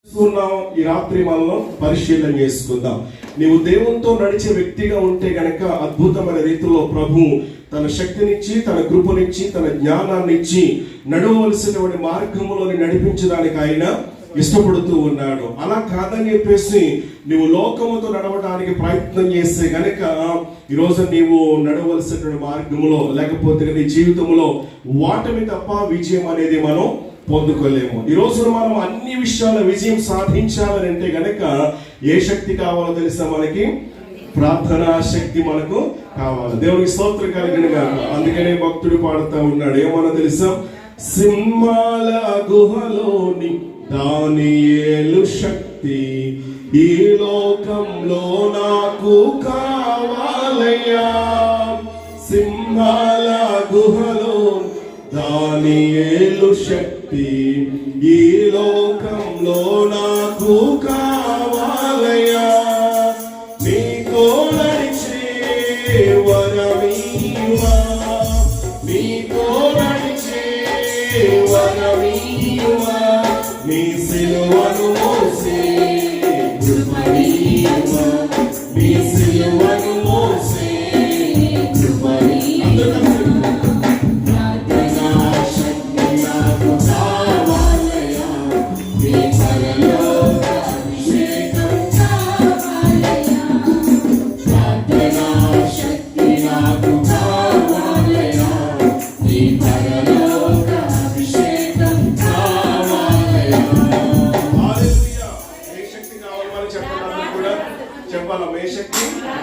ఈ రాత్రి మనం పరిశీలన చేసుకుందాం. నీవు దేవునితో నడిచే వ్యక్తిగా ఉంటే గనక అద్భుతమైన రీతిలో ప్రభు తన శక్తినిచ్చి, తన కృపనిచ్చి, తన జ్ఞానాన్నిచ్చి నడవలసినటువంటి మార్గంలోని నడిపించడానికి ఆయన ఇష్టపడుతూ ఉన్నాడు. అలా కాదని చెప్పేసి నువ్వు లోకముతో నడవడానికి ప్రయత్నం చేస్తే గనక ఈరోజు నీవు నడవలసినటువంటి మార్గంలో లేకపోతే నీ జీవితంలో వాటమి తప్ప విజయం అనేది మనం పొందుకోలేము. ఈ రోజు మనం అన్ని విషయాల విజయం సాధించాలని అంటే గనక ఏ శక్తి కావాలో తెలుసా? మనకి ప్రార్థనా శక్తి మనకు కావాలి. దేవునికి స్తోత్రం కలిగిన గాక. అందుకనే భక్తుడు పాడుతూ ఉన్నాడు, ఏమన్నా తెలుసా? సింహాల గుహలోని దానియేలు శక్తి ఈ లోకంలో నాకు కావాలయ్యా. సింహాల గుహలో దానియేలు శక్తి ఈ లోకంలో నాకు కావాలయ్యా. నీతో నడిచే వరమీయువా, నీతో నడిచే వరమీయువా, నీ సిలువను మోసే కృపణీయువా, నీ సిలువను మోసే కృపణీయువా.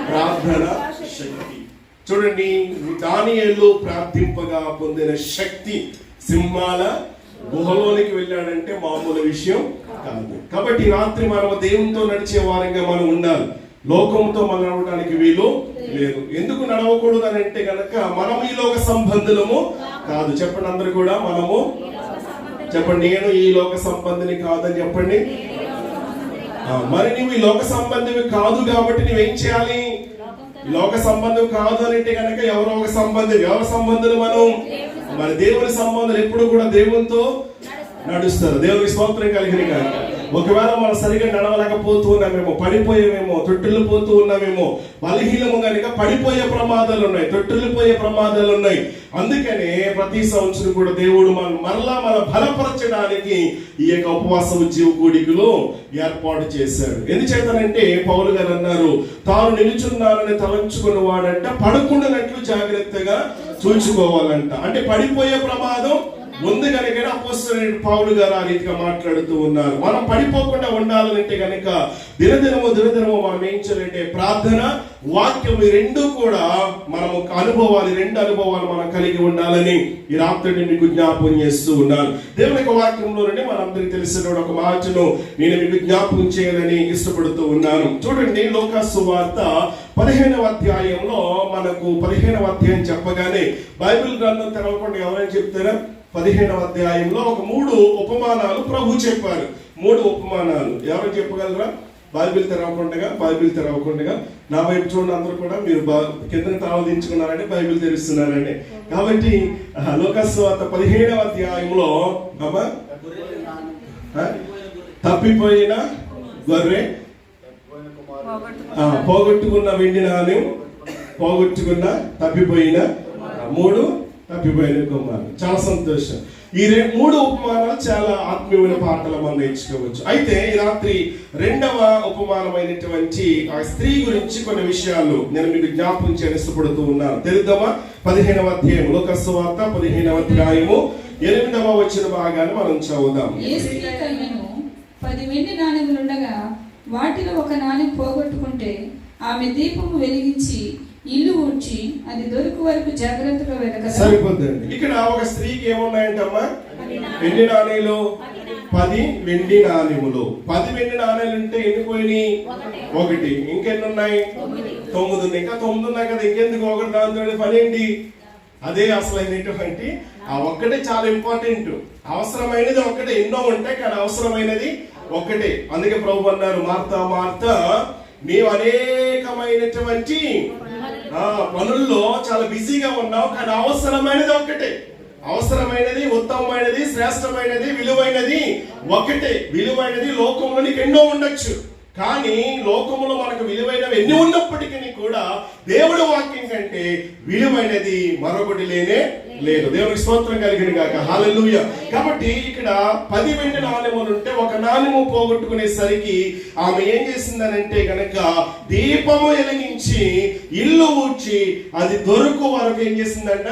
ప్రార్థన శక్తి. చూడండి, దానియేలు ప్రార్థింపగా పొందిన శక్తి సింహాల గుహలోనికి వెళ్ళాడంటే మామూలు విషయం కాదు. కాబట్టి రాత్రి మనం దేవునితో నడిచే వారంగా మనం ఉండాలి. లోకంతో మనం నడవడానికి వీలు లేదు. ఎందుకు నడవకూడదు అని అంటే గనక మనం ఈ లోక సంబంధులము కాదు. చెప్పండి అందరు కూడా, మనము చెప్పండి, నేను ఈ లోక సంబంధిని కాదని చెప్పండి. మరి నువ్వు ఈ లోక సంబంధం కాదు కాబట్టి నువ్వేం చేయాలి? లోక సంబంధం కాదు అని అంటే కనుక ఎవరో ఒక సంబంధం, ఎవరి సంబంధులు మనం? మన దేవుని సంబంధాలు ఎప్పుడు కూడా దేవునితో నడుస్తారు. దేవునికి స్తోత్రం కలిగిన కాదు. ఒకవేళ మనం సరిగా నడవలేకపోతూ ఉన్నామేమో, పడిపోయేమేమో, తొట్టిల్లిపోతూ ఉన్నామేమో, బలహీనము కనుక పడిపోయే ప్రమాదాలు ఉన్నాయి, తొట్టిల్లిపోయే ప్రమాదాలు ఉన్నాయి. అందుకనే ప్రతి సంవత్సరం కూడా దేవుడు మరలా మన బలపరచడానికి ఈ యొక్క ఉపవాస ఉద్యోగ కూడికలు ఏర్పాటు చేశాడు. ఎందుచేతనంటే పౌలు గారు అన్నారు, తాను నిలుచున్నానని తలంచుకున్న వాడంట పడకుండానట్లు జాగ్రత్తగా చూసుకోవాలంట. అంటే పడిపోయే ప్రమాదం ముందు కనుక అపోస్తలుడైన పౌలు గారు ఆ రీతిగా మాట్లాడుతూ ఉన్నారు. మనం పడిపోకుండా ఉండాలంటే కనుక దినదినము మనం ఏం చేయాలంటే ప్రార్థన, వాక్యం, ఈ రెండు కూడా మనము రెండు అనుభవాలు మనం కలిగి ఉండాలని ఈ రాత్రి మీకు జ్ఞాపకం చేస్తూ ఉన్నాను. దేవుని యొక్క వాక్యంలో నుండి మనందరికీ తెలిసిన ఒక మాటను నేను మీకు జ్ఞాపకం చేయాలని ఇష్టపడుతూ ఉన్నాను. చూడండి, లూకా సువార్త 15వ అధ్యాయంలో మనకు 15వ అధ్యాయం చెప్పగానే బైబిల్ గ్రంథం తెరవకుండా ఎవరైనా చెప్తారా? 15వ అధ్యాయంలో ఒక 3 ఉపమానాలు ప్రభు చెప్పారు. 3 ఉపమానాలు ఎవరు చెప్పగలరా? బైబిల్ తెరవకుండా నా వైపు చూడండి. అందరూ కూడా మీరు కింద తాళదించుకున్నారండి, బైబిల్ తెరుస్తున్నారండి. కాబట్టి లూకా సువార్త 15వ అధ్యాయంలో తప్పిపోయిన గొర్రె, పోగొట్టుకున్న వెండి నాణ్యం, తప్పిపోయిన కుమారులు. చాలా సంతోషం. ఈ 3 ఉపమానాలు చాలా ఆత్మీయమైన పాటలు మనం నేర్చుకోవచ్చు. అయితే ఈ రాత్రి 2వ ఉపమానమైనటువంటి ఆ స్త్రీ గురించి కొన్ని విషయాలు నేను మీకు జ్ఞాపకం చేయని ఇష్టపడుతూ ఉన్నాను. తెలుద్దామా? 15వ అధ్యాయం లూకా సువార్త 15వ అధ్యాయము 8వ వచన భాగాన్ని మనం చదువుదాం. 10 వెండి నాణెములుండగా వాటిలో ఒక నాణెం పోగొట్టుకుంటే ఆమె దీపము వెలిగించి ఇల్లు ఊడ్చి అది దొరికి వరకు జాగ్రత్తగా వెతకగా సరిపోద్దండి. ఇక్కడ ఒక స్త్రీకి ఏమున్నాయంటమ్మా? వెండి నాణేలు 10 వెండి నాణెములు. 10 వెండి నాణేలు అంటే ఎన్ని పోయినాయి? 1. ఇంకెన్ని ఉన్నాయి? 9 ఉన్నాయి. ఇంకా 9 ఉన్నాయి కదా, ఇంకెందుకు 1? దాంతో పని ఏంటి? అదే అసలైనటువంటి ఆ ఒక్కటే చాలా ఇంపార్టెంట్. అవసరమైనది ఒక్కటే, ఎన్నో ఉంటాయి కానీ అవసరమైనది ఒక్కటే. అందుకే ప్రభు అన్నారు, మార్తా నీవు అనేకమైనటువంటి పనుల్లో చాలా బిజీగా ఉన్నావు, కానీ అవసరమైనది ఒక్కటే. అవసరమైనది, ఉత్తమమైనది, శ్రేష్టమైనది, విలువైనది ఒకటే. విలువైనది లోకంలో నీకు ఎన్నో ఉండొచ్చు, కానీ లోకములో మనకు విలువైనవి ఎన్ని ఉన్నప్పటికీ కూడా దేవుడి వాక్యం కంటే విలువైనది మరొకటి లేనే లేదు. దేవునికి స్తోత్రం కలిగిన గాక. హల్లెలూయా. కాబట్టి ఇక్కడ 10 వెండి నాణెములు ఉంటే ఒక నాణెము పోగొట్టుకునేసరికి ఆమె ఏం చేసిందనంటే గనక దీపము వెలిగించి ఇల్లు ఊడ్చి అది దొరుకు వరకు ఏం చేసిందంట,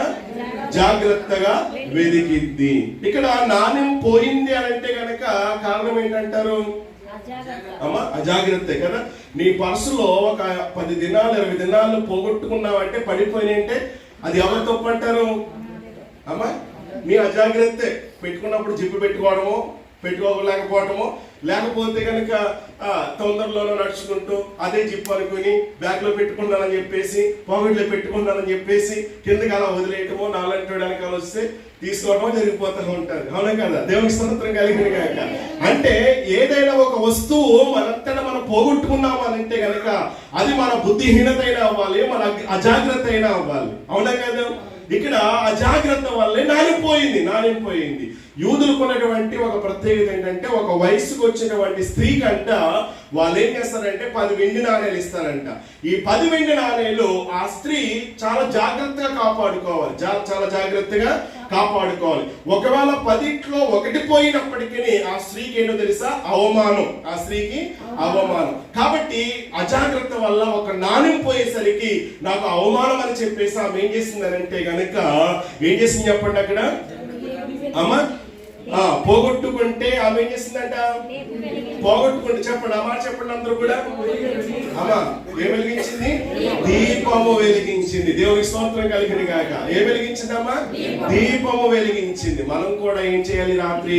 జాగ్రత్తగా వెదికిద్ది. ఇక్కడ నాణ్యం పోయింది అని అంటే గనక కారణం ఏంటంటారు? అమ్మా అజాగ్రత్తే కదా. నీ పర్సులో ఒక 10 దినాలు 20 దినాలు పోగొట్టుకున్నావంటే, పడిపోయినంటే అది ఎవరి తప్పు అంటారు? అమ్మా మీ అజాగ్రత్తే. పెట్టుకున్నప్పుడు జిప్పు పెట్టుకోవడమో, పెట్టుకోలేకపోవటమో, లేకపోతే కనుక తొందరలోనో నడుచుకుంటూ అదే జిప్పు అనుకుని బ్యాగ్ లో పెట్టుకున్నానని చెప్పేసి, పాకెట్లో పెట్టుకున్నానని చెప్పేసి కిందకి అలా వదిలేయటమో, నాలంటి వెనకాల వస్తే తీసుకోవడమో జరిగిపోతూ ఉంటారు. అవునా కదా? దేవునికి స్తోత్రం కలిగిన గాక. అంటే ఏదైనా ఒక వస్తువు మనంతటా మనం పోగొట్టుకున్నాము అని అంటే గనక అది మన బుద్ధిహీనత అయినా అవ్వాలి, మన అజాగ్రత్త అయినా అవ్వాలి. అవునా కదా? ఇక్కడ అజాగ్రత్త వల్లే నానిపోయింది. యూదులకు ఉన్నటువంటి ఒక ప్రత్యేకత ఏంటంటే, ఒక వయసుకు వచ్చినటువంటి స్త్రీ కంట వాళ్ళు ఏం చేస్తారంటే 10 వెండి నాణేలు ఇస్తారంట. ఈ 10 వెండి నాణేలు ఆ స్త్రీ చాలా జాగ్రత్తగా కాపాడుకోవాలి, చాలా జాగ్రత్తగా కాపాడుకోవాలి. ఒకవేళ 10లో ఒకటి పోయినప్పటికీ ఆ స్త్రీకి ఏంటో తెలుసా? అవమానం. ఆ స్త్రీకి అవమానం. కాబట్టి అజాగ్రత్త వల్ల ఒక నాణ్యం పోయేసరికి నాకు అవమానం అని చెప్పేసి ఆమె ఏం చేసిందనంటే గనక ఏం చేసింది చెప్పండి అక్కడ అమ్మా? పోగొట్టుకుంటే ఆమె ఏం చేసిందంట? పోగొట్టుకుంటే చెప్పండి అమ్మా, చెప్పండి అందరూ కూడా. అమ్మా ఏం వెలిగించింది? దీపము వెలిగించింది. దేవునికి స్తోత్రం కలిగిన గాక. ఏం వెలిగించిందమ్మా? దీపము వెలిగించింది. మనం కూడా ఏం చేయాలి? రాత్రి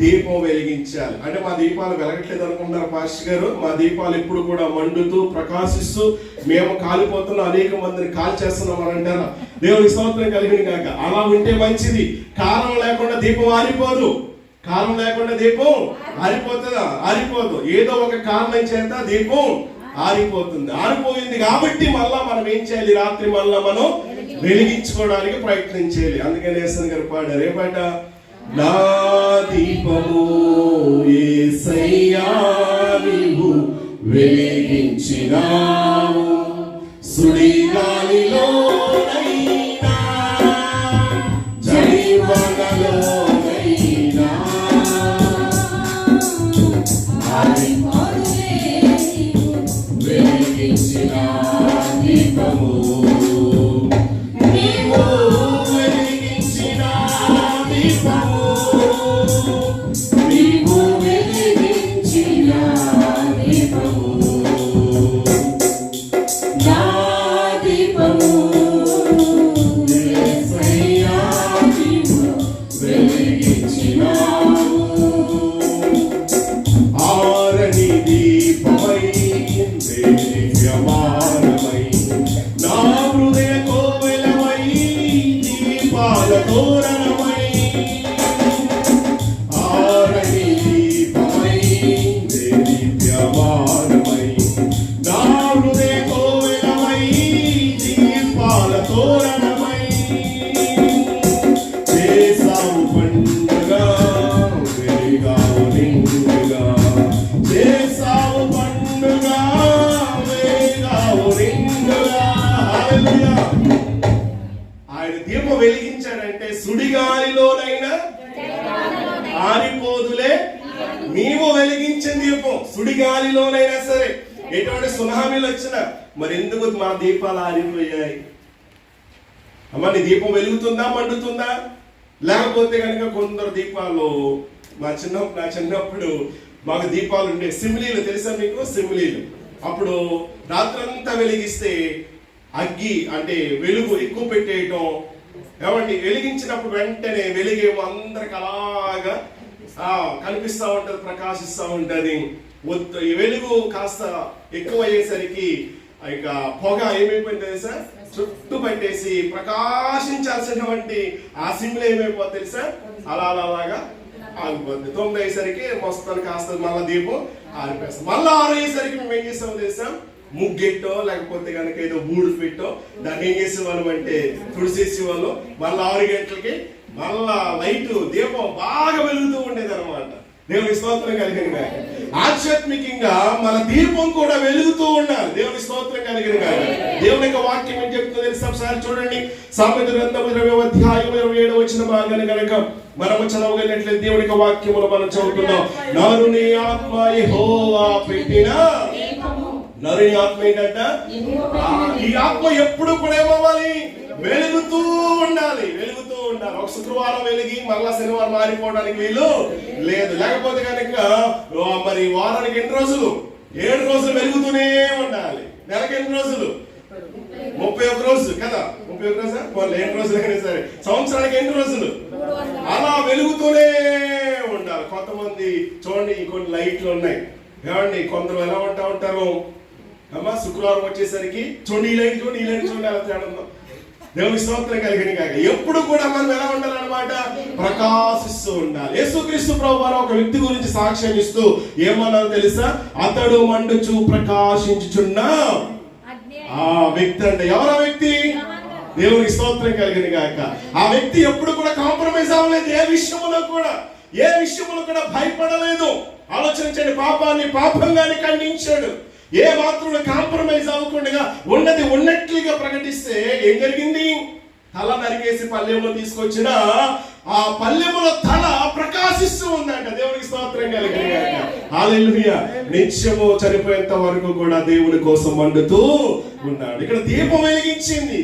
దీపం వెలిగించాలి. అంటే మా దీపాలు వెలగట్లేదు అనుకుంటున్నారు పాస్టర్ గారు. మా దీపాలు ఎప్పుడు కూడా మండుతూ ప్రకాశిస్తూ మేము కాలిపోతున్న అనేక మందిని కాల్ చేస్తున్నాం అని అంటారా? దేవునికి స్తోత్రం కలిగిన గాక. అలా ఉంటే మంచిది. కారణం లేకుండా దీపం ఆరిపోదు. కారణం లేకుండా దీపం ఆరిపోతుందా? ఆరిపోదు. ఏదో ఒక కారణం చేత దీపం ఆరిపోతుంది. ఆరిపోయింది కాబట్టి మళ్ళా మనం ఏం చేయాలి? రాత్రి మళ్ళా మనం వెలిగించుకోవడానికి ప్రయత్నం చేయాలి. అందుకని యేసయ్య గారు పాడారు. ఏ పాట? నా దీపము యేసయ్యా నీవు వెలిగించినావు, సుడిగాలిలోనైనా జడివానలోనైనా వెలిగించిన దీపము నీవు వెలిగించిన దీపము నీవు వెలిగించిన దీపము నా దీపము యేసయ్యా నీవు వెలిగించినావు. ఆరని దీపమై దివ్యమానమై నా హృదయ కోవెలమై దీపాల తోరణమై. ఆరని దీపమై దివ్యమానమై నా హృదయ కోవెలమై దీపాల తోరణమై. చేసావు పండుగ వెలిగావు నిండుగా, చేసావు పండుగ వెలిగావు నిండుగా. హల్లెలూయా. ఆయన దీపం వెలిగించాడంటే సుడిగాలిలోనైనా ఆరిపోదులే నీవు వెలిగించిన దీపం. సుడిగాలిలోనైనా సరే, ఎటువంటి సునామీలు వచ్చినా మరి ఎందుకు మా దీపాలు ఆరిపోయాయి? అమ్మ నీ దీపం వెలుగుతుందా, మండుతుందా? లేకపోతే కనుక కొందరు దీపాలు నా చిన్నప్పుడు మాకు దీపాలు ఉండే సిమ్లీలు తెలుసా మీకు? సిమ్లీలు అప్పుడు రాత్రంతా వెలిగిస్తే అగ్గి అంటే వెలుగు ఎక్కువ పెట్టేయటం. ఏమండి వెలిగించినప్పుడు వెంటనే వెలిగేమో అందరికి అలాగా కనిపిస్తూ ఉంటది, ప్రకాశిస్తూ ఉంటది. ఈ వెలుగు కాస్త ఎక్కువ అయ్యేసరికి ఇక పొగ ఏమైపోయింది తెలుసా? చుట్టూ పట్టేసి ప్రకాశించాల్సినటువంటి ఆ సింబల్ ఏమైపోతుంది తెలుసా? అలాగా ఆగిపోద్ది. 9 అయ్యేసరికి మొత్తానికి కాస్త మళ్ళా దీపం ఆరిపేస్తాం. మళ్ళీ 6 అయ్యేసరికి మేము ఏం చేస్తామో తెలుసా? ముగ్గెట్టో లేకపోతే కనుక ఏదో బూడు పెట్టో దాన్ని ఏం చేసేవాళ్ళం అంటే తుడిసేసేవాళ్ళు. మళ్ళీ 6 గంటలకి మళ్ళా లైట్ దీపం బాగా వెలుగుతూ ఉండేది అనమాట. దేవుని స్తోత్రం కలిగిన గాక. ఆధ్యాత్మికంగా మన దీపం కూడా వెలుగుతూ ఉండాలి. దేవుని స్తోత్రం కలిగిన గాక. దేవుని యొక్క వాక్యం ఏం చెప్తుందో తెలుసా? ఒకసారి చూడండి, సామెతల గ్రంథం 20వ అధ్యాయం 27వ వచనం భాగాన్ని కనుక మనము చదవగలిగినట్లయితే దేవుని యొక్క వాక్యములు మనం చదువుతున్నాం. నరుని ఆత్మ యెహోవా పెట్టిన నరుని ఆత్మ ఏంటంట? ఈ ఆత్మ ఎప్పుడు కూడా ఏమవ్వాలి? వెలుగుతూ ఉండాలి, వెలుగుతూ ఉండాలి. ఒక శుక్రవారం వెలిగి మళ్ళా శనివారం మారిపోవడానికి వీలు లేదు. లేకపోతే కనుక మరి వారానికి ఎన్ని రోజులు? 7 రోజులు వెలుగుతూనే ఉండాలి. నెలకి ఎన్ని రోజులు? 31 రోజు కదా, 31 రోజా? 7 రోజులు అయినా సరే. సంవత్సరానికి ఎన్ని రోజులు? అలా వెలుగుతూనే ఉండాలి. కొంతమంది చూడండి, కొన్ని లైట్లు ఉన్నాయి ఏమండి, కొందరు ఎలా ఉంటారు అమ్మా, శుక్రవారం వచ్చేసరికి చూడండి ఈ లైట్ చూడండి, ఈ లైట్ చూడండి, అలా తేడా. దేవుని స్తోత్రం కలిగిన గాక. ఎప్పుడు కూడా మనం ఎలా ఉండాలన్నమాట? ప్రకాశిస్తూ ఉండాలి. యేసుక్రీస్తు ప్రభువారు ఒక వ్యక్తి గురించి సాక్ష్యం ఇస్తూ ఏమన్నారో తెలుసా? అతడు మండుచు ప్రకాశించుచున్న ఆ వ్యక్తి అంటే ఎవరు? ఆ వ్యక్తి దేవునికి స్తోత్రం కలిగిన గాక. ఆ వ్యక్తి ఎప్పుడు కూడా కాంప్రమైజ్ అవ్వలేదు. ఏ విషయంలో కూడా భయపడలేదు. ఆలోచించండి, పాపాన్ని పాపంగానే ఖండించాడు. ఏ మాత్రం కాంప్రమైజ్ అవ్వకుండా ఉన్నది ఉన్నట్లుగా ప్రకటిస్తే ఏం జరిగింది? తల నరికేసి పల్లెంలో తీసుకొచ్చిన ఆ పల్లెములో తల ప్రకాశిస్తూ ఉందంట. దేవునికి స్తోత్రం కలిగిన గాక. హల్లెలూయా. నిత్యము చనిపోయేంత వరకు కూడా దేవుని కోసం మండుతూ ఉన్నాడు. ఇక్కడ దీపం వెలిగించింది.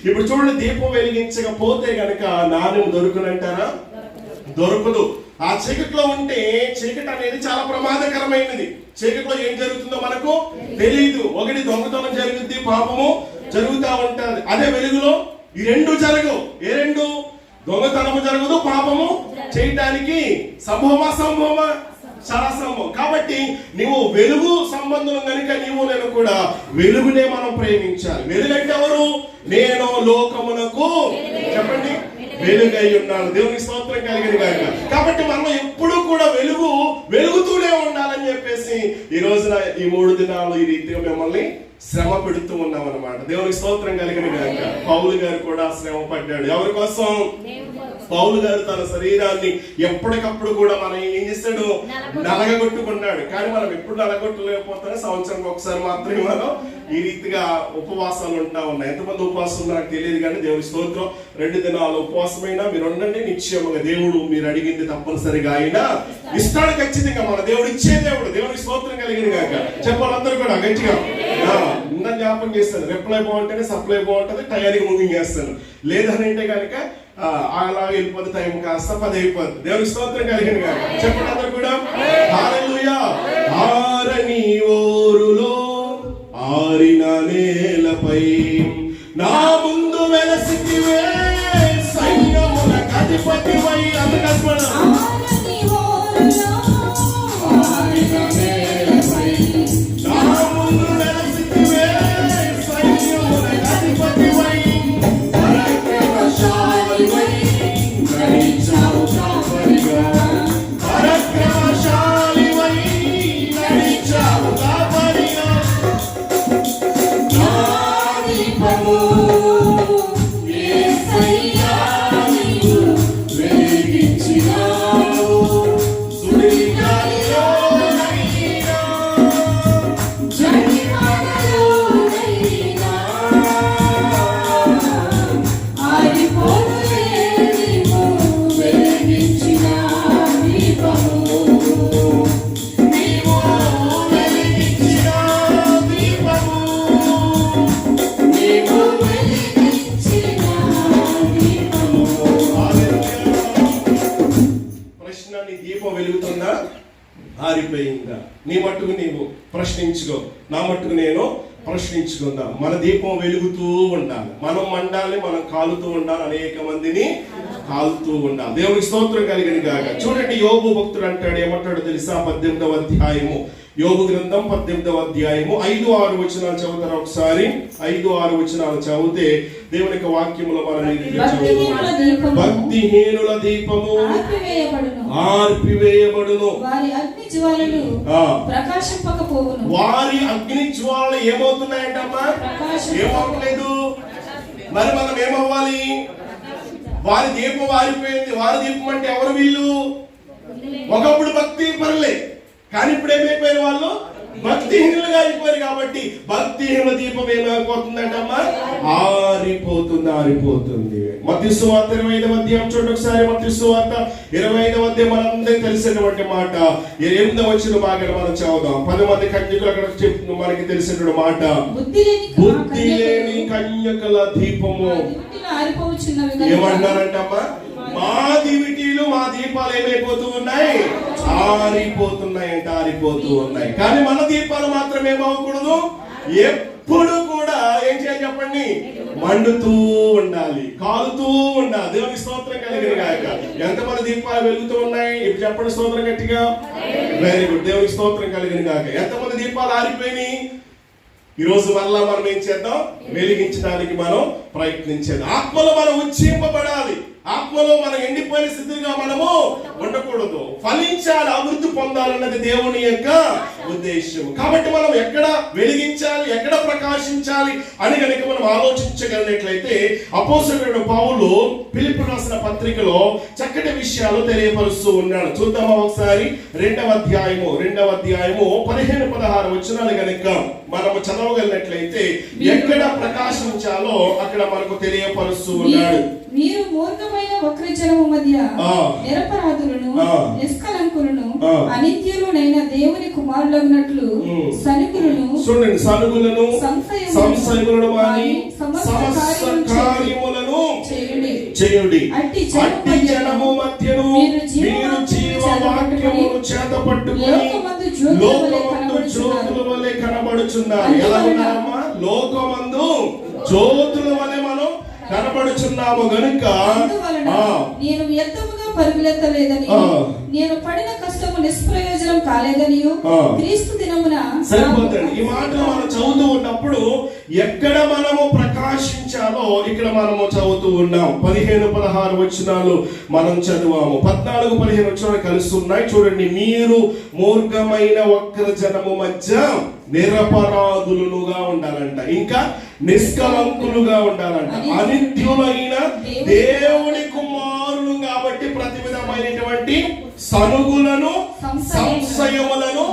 ఇప్పుడు చూడండి, దీపం వెలిగించకపోతే గనక నాణ్యం దొరుకునంటారా? దొరకదు. ఆ చీకట్లో ఉంటే, చీకటి అనేది చాలా ప్రమాదకరమైనది. చీకట్లో ఏం జరుగుతుందో మనకు తెలియదు. ఒకటి దొంగతనం జరుగుద్ది, పాపము జరుగుతూ ఉంటుంది. అదే వెలుగులో ఈ రెండు జరగవు. ఏ రెండు? దొంగతనము జరగదు, పాపము చేయటానికి సంభవమా? చాలా సంభవం. కాబట్టి నీవు వెలుగు సంబంధం కనుక నేను కూడా వెలుగునే మనం ప్రేమించాలి. వెలుగంటే ఎవరు? నేను లోకమునకు చెప్పండి వెలుగై ఉన్నాను. దేవునికి స్తోత్రం కలిగిన గాక. కాబట్టి మనం ఎప్పుడు కూడా వెలుగుతూనే ఉండాలని చెప్పేసి ఈ రోజున ఈ 3 దినాలు ఈ రీతిగా మిమ్మల్ని శ్రమ పెడుతూ ఉన్నాం అన్నమాట. దేవునికి స్తోత్రం కలిగిన గాక. పౌలు గారు కూడా శ్రమ పడ్డాడు. ఎవరి కోసం? పౌలు గారు తన శరీరాన్ని ఎప్పటికప్పుడు కూడా మనం ఏం చేస్తాడు? నలగొట్టుకున్నాడు. కానీ మనం ఎప్పుడు నలగొట్టలేకపోతే సంవత్సరం ఒకసారి మాత్రమే మనం ఈ రీతిగా ఉపవాసాలు ఉంటా ఉన్నాయి. ఎంతమంది ఉపవాసం నాకు తెలియదు, కానీ దేవుని స్తోత్రం 2 దినాలు ఉపవాసమైనా మీరు ఉండండి. నిశ్చయముగా దేవుడు మీరు అడిగింది తప్పనిసరిగా ఆయన ఇస్తాడు. ఖచ్చితంగా మన దేవుడు ఇచ్చే దేవుడు. దేవునికి స్తోత్రం కలిగిన గాక. చెప్పాలందరూ కూడా గట్టిగా. ఇంత జ్ఞాపకం చేస్తాను, రిప్లై బాగుంటేనే సప్లై బాగుంటుంది, టయానికి మూవింగ్ చేస్తాను. లేదని అంటే కనుక అలా వెళ్ళిపోతే టైం కాస్త 10 అయిపోతుంది. దేవునికి స్తోత్రం కలిగిన గాక. చెప్పండి అందరూ కూడా. హల్లెలూయా. ఆరని ఓరులో ఆరిన నేలపై నా ముందు వెలసితివే, సైన్యములకు అధిపతివై. అందుకస్మరణ. ఆరని ఓరులో ఆరిన నేలపై నా ముందు వెలసితివే, సైన్యములకు అధిపతివై. పరాక్రమశాలివై నడిచావు కాపరిగా, పరాక్రమశాలివై నడిచావు కాపరిగా. వెలుగుతుందా? ఆరిపోయిందా? నీ మట్టుకు నీవు ప్రశ్నించుకో, నా మట్టుకు నేను ప్రశ్నించుకుందాం. మన దీపం వెలుగుతూ ఉండాలి, మనం మండాలి, మనం కాలుతూ ఉండాలి, అనేక మందిని కాలుతూ ఉండాలి. దేవునికి స్తోత్రం కలిగిన గాక. చూడండి, యోబు భక్తుడు అంటాడు, ఏమంటాడు తెలుసా? 18వ అధ్యాయము, యోబు గ్రంథం 18వ అధ్యాయము 5-6 వచనాలు చదువుతారు ఒకసారి. 5-6 వచనాలు చదివితే దేవుని యొక్క వాక్యములో మనం భక్తిహీనుల దీపము ఆర్పివేయబడును, వారి అగ్ని జ్వాలలు ప్రకాశింపకపోవును. వారి అగ్ని జ్వాలలు ఏమవుతున్నాయంటమ్మా? ఏమవట్లేదు. మరి మనం ఏమవ్వాలి? వారి దీపం ఆరిపోయింది. వారి దీపం అంటే ఎవరు? వీళ్ళు ఒకప్పుడు భక్తి పరులే, కానీ ఇప్పుడు ఏమైపోయారు? వాళ్ళు భక్తిహీనులుగా అయిపోయారు. కాబట్టి భక్తిహీన దీపం ఏమైపోతుందంటమ్మా? ఆరిపోతుంది. మత్తయి సువార్త 25వ అధ్యాయం చూడండి ఒకసారి. మత్తయి సువార్త 25వ అధ్యాయం మనందరికీ తెలిసినటువంటి మాట. 8వ వచనం బాగా మనం చదువుదాం. 10 మంది కన్యకులు అక్కడ మనకి తెలిసినటువంటి మాట. బుద్ధి లేని కన్యకల దీపము ఏమంటారంటమ్మా? మా దివిటీలు, మా దీపాలు ఏమైపోతూ ఉన్నాయి? ఆరిపోతూ ఉన్నాయి. కానీ మన దీపాలు మాత్రం ఏమవ్వకూడదు, ఎప్పుడు కూడా ఏం చేయాలి చెప్పండి? మండుతూ ఉండాలి, కాలుతూ ఉండాలి. దేవునికి స్తోత్రం కలిగిన గాక. ఎంతమంది దీపాలు వెలుగుతూ ఉన్నాయి? ఇప్పుడు చెప్పండి స్తోత్రం గట్టిగా. వెరీ గుడ్, దేవునికి స్తోత్రం కలిగిన గాక. ఎంతమంది దీపాలు ఆరిపోయినాయి? ఈ రోజు మళ్ళా మనం ఏం చేద్దాం? వెలిగించడానికి మనం ప్రయత్నించేది. ఆత్మలో మనం ఉజ్జీంపబడాలి. ఆత్మలో మనం ఎండిపోయిన స్థితిగా మనము ఉండకూడదు. ఫలించాలి, అభివృద్ధి పొందాలన్నది దేవుని యొక్క ఉద్దేశం. కాబట్టి మనం ఎక్కడ వెలిగించాలి, ఎక్కడ ప్రకాశించాలి అని కనుక మనం ఆలోచించగలిగినట్లయితే అపోస్తలుడైన పౌలు ఫిలిప్పీయులకు రాసిన పత్రికలో చక్కటి విషయాలు తెలియపరుస్తూ ఉన్నాడు. చూద్దామా ఒకసారి. 2వ అధ్యాయము 15-16 వచనాలు కనుక మనము చదవగలిగినట్లయితే ఎక్కడ ప్రకాశించాలో అక్కడ మనకు తెలియపరుస్తూ ఉన్నాడు. మీరు మూర్ఖమైన వక్రజనము మధ్య నిరపరాధులను, నిష్కలంకులను, అనిత్యులునైన దేవుని కుమారులగునట్లు సనుగులను, చూడండి, సనుగులను, సంశయములను మాని సమస్త కార్యములను చేయుడి. అట్టి జనము మధ్యను మీరు జీవవాక్యమును చేతపట్టుకొని లోకమందు జ్యోతుల వలె కనబడుచున్నారు. ఎలా ఉన్నారమ్మా? లోకమందు జ్యోతుల వలె మనం కనబడుచున్నాము గనుక నేను వ్యర్థముగా పరుగులెత్తలేదని, నేను పడిన కష్టము నిష్ప్రయోజనం కాలేదని క్రీస్తు దినమున. సరిపోతుంది. ఈ మాటలు మనం చదువుతూ ఉన్నప్పుడు ఎక్కడ మనము ప్రకాశించాలో ఇక్కడ మనము చదువుతూ ఉన్నాం. 15-16 వచనాలు మనం చదివాము. 14-15 వచనాలు కలుస్తున్నాయి. చూడండి, మీరు మూర్ఖమైన వక్ర జనము మధ్య నిరపరాధులుగా ఉండాలంట, ఇంకా నిష్కలంకులుగా ఉండాలంట, అనిత్యులైన దేవుని కుమారులు కాబట్టి ప్రతి విధమైనటువంటి సనుగులను, సంశయములను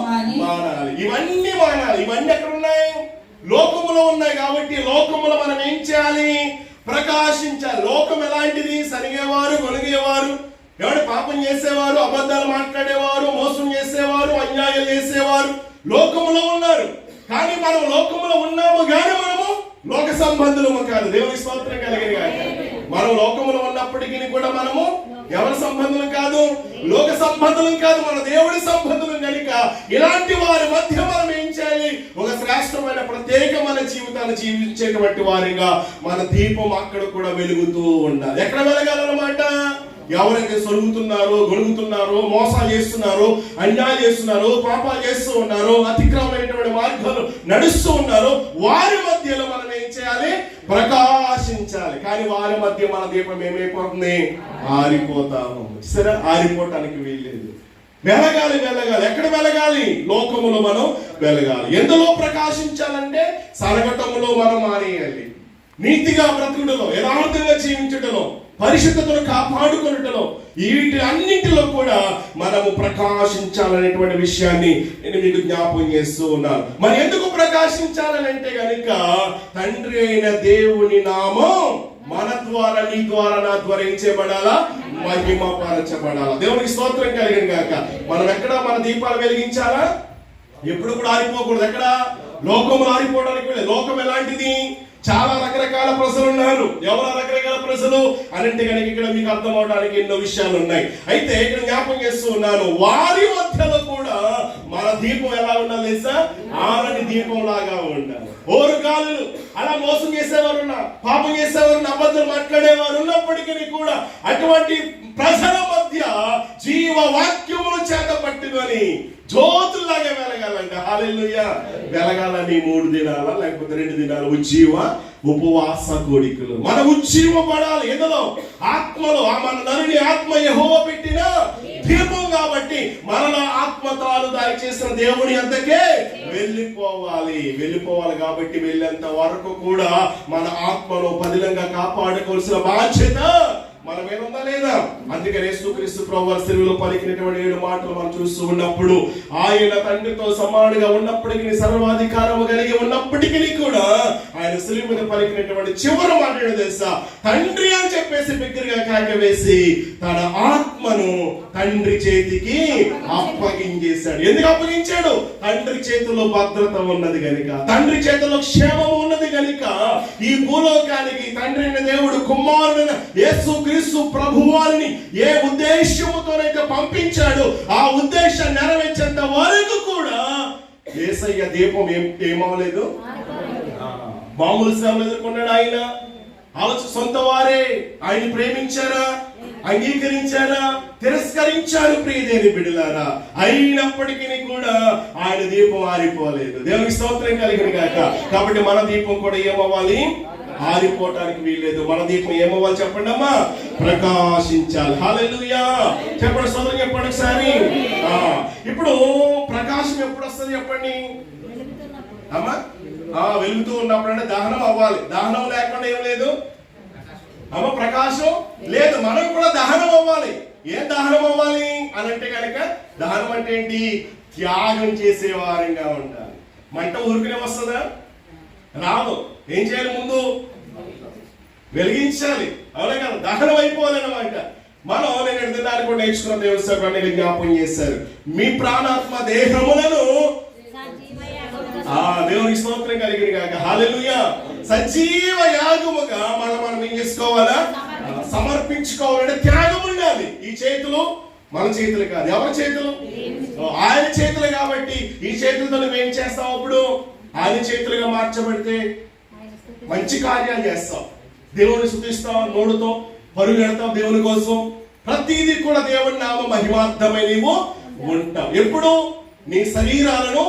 మానాలి. ఇవన్నీ మానాలి. ఇవన్నీ ఎక్కడ ఉన్నాయి? లోకములో ఉన్నాయి. కాబట్టి లోకములో మనం ఏం చేయాలి? ప్రకాశించాలి. లోకం ఎలాంటిది? సరిగేవారు, గొనిగేవారు, ఎవరు పాపం చేసేవారు, అబద్ధాలు మాట్లాడేవారు, మోసం చేసేవారు, అన్యాయం చేసేవారు లోకములో ఉన్నారు. కానీ మనం లోకములో ఉన్నాము కానీ మనము లోక సంబంధులము కాదు. దేవుని స్తోత్రం కలిగిన గాక. మనం లోకములో ఉన్నప్పటికీ కూడా మనము ఎవరి సంబంధులం కాదు, లోక సంబంధులం కాదు, మన దేవుడి సంబంధులం కనుక ఇలాంటి వారి మధ్య మనం ఏం చేయాలి? ఒక శ్రేష్టమైన ప్రత్యేకమైన జీవితాన్ని జీవించేటువంటి వారిగా మన దీపం అక్కడ కూడా వెలుగుతూ ఉండాలి. ఎక్కడ వెలగాలన్నమాట? ఎవరైతే సొరుగుతున్నారో, గొడుగుతున్నారో, మోసాలు చేస్తున్నారో, అన్యాయం చేస్తున్నారో, పాపాలు చేస్తూ ఉన్నారో, అతిక్రమమైనటువంటి మార్గాలు నడుస్తూ ఉన్నారో వారి మధ్యలో మనం ఏం చేయాలి? ప్రకాశించాలి. కానీ వారి మధ్య మన దీపం ఏమైపోతుంది? ఆరిపోతాము. సరే, ఆరిపోవటానికి వీల్లేదు. వెలగాలి. ఎక్కడ వెలగాలి? లోకములో మనం వెలగాలి. ఎందులో ప్రకాశించాలంటే సరగటములో మనం మానేయాలి. నీతిగా బ్రతుకుటలో, యథార్థంగా జీవించటలో, పరిశుద్ధతను కాపాడుకొనుటలో, వీటి అన్నింటిలో కూడా మనము ప్రకాశించాలనేటువంటి విషయాన్ని నేను మీకు జ్ఞాపకం చేస్తూ ఉన్నాను. మరి ఎందుకు ప్రకాశించాలని అంటే గనుక తండ్రి అయిన దేవుని నామం మన ద్వారా, నీ ద్వారా, నా ద్వారా ఏం చేయబడాలా? మహిమపరచబడాలా. దేవునికి స్తోత్రం కలిగిన గాక. మనం ఎక్కడ మన దీపాలు వెలిగించాలా? ఎప్పుడు కూడా ఆరిపోకూడదు. ఎక్కడ? లోకము ఆరిపోవడానికి. లోకం ఎలాంటిది? చాలా రకరకాల ప్రజలు ఉన్నారు. ఎవరు రకరకాల ప్రజలు అనంటే కనుక ఇక్కడ మీకు అర్థం అవడానికి ఎన్నో విషయాలు ఉన్నాయి. అయితే ఇక్కడ జ్ఞాపకం చేస్తూ ఉన్నాను, వారి మధ్యలో కూడా మన దీపం ఎలా ఉండాలి తెలుసా? ఆరని దీపం లాగా ఉండాలి. ఓరుగాలు అలా మోసం చేసేవారు ఉన్నా, పాపం చేసేవారు, అబద్ధాలు మాట్లాడేవారు ఉన్నప్పటికీ కూడా అటువంటి ప్రజల మధ్య జీవ వాక్యములు చేత పట్టుకొని జ్యోతుల్లాగా వెలగాలంట. హల్లెలూయా. వెలగాలని 3 దినాల లేకపోతే 2 దినాలు ఉజ్జీవ ఉపవాస కోడికలు. మన ఉజ్జీవపడాలి. ఎందులో? ఆత్మలో. మన నరుని ఆత్మ యెహోవా పెట్టిన దీపం కాబట్టి మనలో ఆత్మ తాను దారి చేసిన దేవుని అంతకే వెళ్ళిపోవాలి కాబట్టి వెళ్ళేంత వరకు కూడా మన ఆత్మను పదిలంగా కాపాడుకోవాల్సిన బాధ్యత మన మీద ఉందా లేదా? అందుకని యేసుక్రీస్తు ప్రభువు సిలువలో పలికినటువంటి 7 మాటలు మనం చూస్తూ ఉన్నప్పుడు, ఆయన తండ్రితో సమానుగా ఉన్నప్పటికీ, సర్వాధికారము కలిగి ఉన్నప్పటికీ కూడా ఆయన సిలువ మీద పలికినటువంటి చివరి మాట ఏంటో తెలుసా? తండ్రి అని చెప్పేసి బిగ్గరగా కేక వేసి తన ఆత్మను తండ్రి చేతికి అప్పగించేశాడు. ఎందుకు అప్పగించాడు? తండ్రి చేతిలో భద్రత ఉన్నది గనుక, తండ్రి చేతిలో క్షేమం ఉన్నది గనుక, ఈ భూలోకానికి తండ్రి అయిన దేవుడు కుమారుడైన యేసుక్రీస్తు ప్రభువారిని ఏ ఉద్దేశముతోనైతే పంపించాడు, ఆ ఉద్దేశం నెరవేర్చేంత వరకు కూడా యేసయ్య దీపం ఏమవలేదు, మామూలు శ్రమలు ఎదుర్కొన్నాడు. ఆయన సొంత వారే ఆయన ప్రేమించారా, అంగీకరించారా, తిరస్కరించారు ప్రియదేని బిడ్డలారా. అయినప్పటికీ కూడా ఆయన దీపం ఆరిపోలేదు. దేవునికి స్తోత్రం కలిగిన గాక. కాబట్టి మన దీపం కూడా ఏమవ్వాలి? ఆరిపోవటానికి వీల్లేదు. మన దీపం ఏమవ్వాలి చెప్పండి అమ్మా? ప్రకాశించాలి. హల్లెలూయా చెప్పండి, సోదరు చెప్పండి ఒకసారి. ఇప్పుడు ప్రకాశం ఎప్పుడు వస్తుంది చెప్పండి అమ్మా? వెలుగుతూ ఉన్నప్పుడు అంటే దహనం అవ్వాలి. దహనం లేకుండా ఏం లేదు అమ్మ, ప్రకాశం లేదు. మనం కూడా దహనం అవ్వాలి. ఏం దహనం అవ్వాలి అని అంటే కనుక, దహనం అంటే ఏంటి? త్యాగం చేసే వారంగా ఉండాలి. మంట ఊరికనే వస్తుందా? రాదు. ఏం చేయాలి? ముందు వెలిగించాలి. అవునే కదా? దహనం అయిపోవాలన్నమాట. మనం నేను దినాన్ని కూడా నేర్చుకున్న దేవుని జ్ఞాపకం చేశారు, మీ ప్రాణాత్మ దేహములను దేవునికి స్తోత్రం కలిగిన గాక. హల్లెలూయా. సజీవ యాగముగా మనం ఏం చేసుకోవాలా? సమర్పించుకోవాలంటే త్యాగం ఉండాలి. ఈ చేతులు మన చేతులు కాదు. ఎవరి చేతులు? ఆయన చేతులు. కాబట్టి ఈ చేతులతో నువ్వేం చేస్తావు? అప్పుడు ఆయన చేతులుగా మార్చబడితే మంచి కార్యాలు చేస్తావు, దేవుని స్తుతిస్తావు, నోడుతో పరుగెడతావు దేవుని కోసం. ప్రతిదీ కూడా దేవుని నామ మహిమార్థమై నీవు ఉంటావు. ఎప్పుడు? నీ శరీరాలను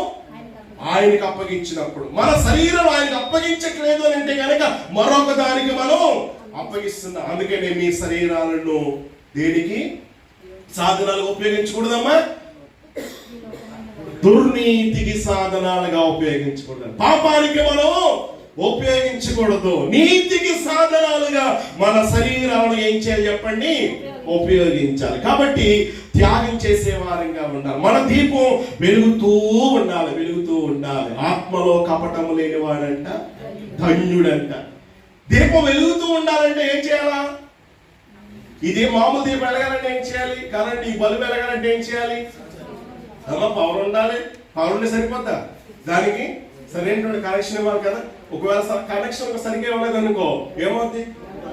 ఆయనకు అప్పగించినప్పుడు. మన శరీరం ఆయనకు అప్పగించట్లేదు అని అంటే కనుక మరొక దానికి మనం అప్పగిస్తున్నాం. అందుకనే మీ శరీరాలను దేనికి సాధనాలుగా ఉపయోగించకూడదమ్మా? దుర్నీతికి సాధనాలుగా ఉపయోగించకూడదు. పాపానికి మనం ఉపయోగించకూడదు. నీతికి సాధనాలుగా మన శరీరాలను ఏం చేయాలి చెప్పండి? ఉపయోగించాలి. కాబట్టి త్యాగం చేసే వారంగా ఉండాలి. మన దీపం వెలుగుతూ ఉండాలి, వెలుగుతూ ఉండాలి. ఆత్మలో కపటము లేనివాడంట ధన్యుడంట. దీపం వెలుగుతూ ఉండాలంటే ఏం చేయాలా? ఇది మామూలు దీపం వెలగాలంటే ఏం చేయాలి? కరెంట్ ఈ బల్బు వెలగాలంటే ఏం చేయాలి? పవర్ ఉండాలి. పవర్ ఉంటే సరిపోద్దా? దానికి సరైనటువంటి కనెక్షన్ ఇవ్వాలి కదా. ఒకవేళ కనెక్షన్ సరిగ్గా ఇవ్వలేదు అనుకో ఏమవుద్ది?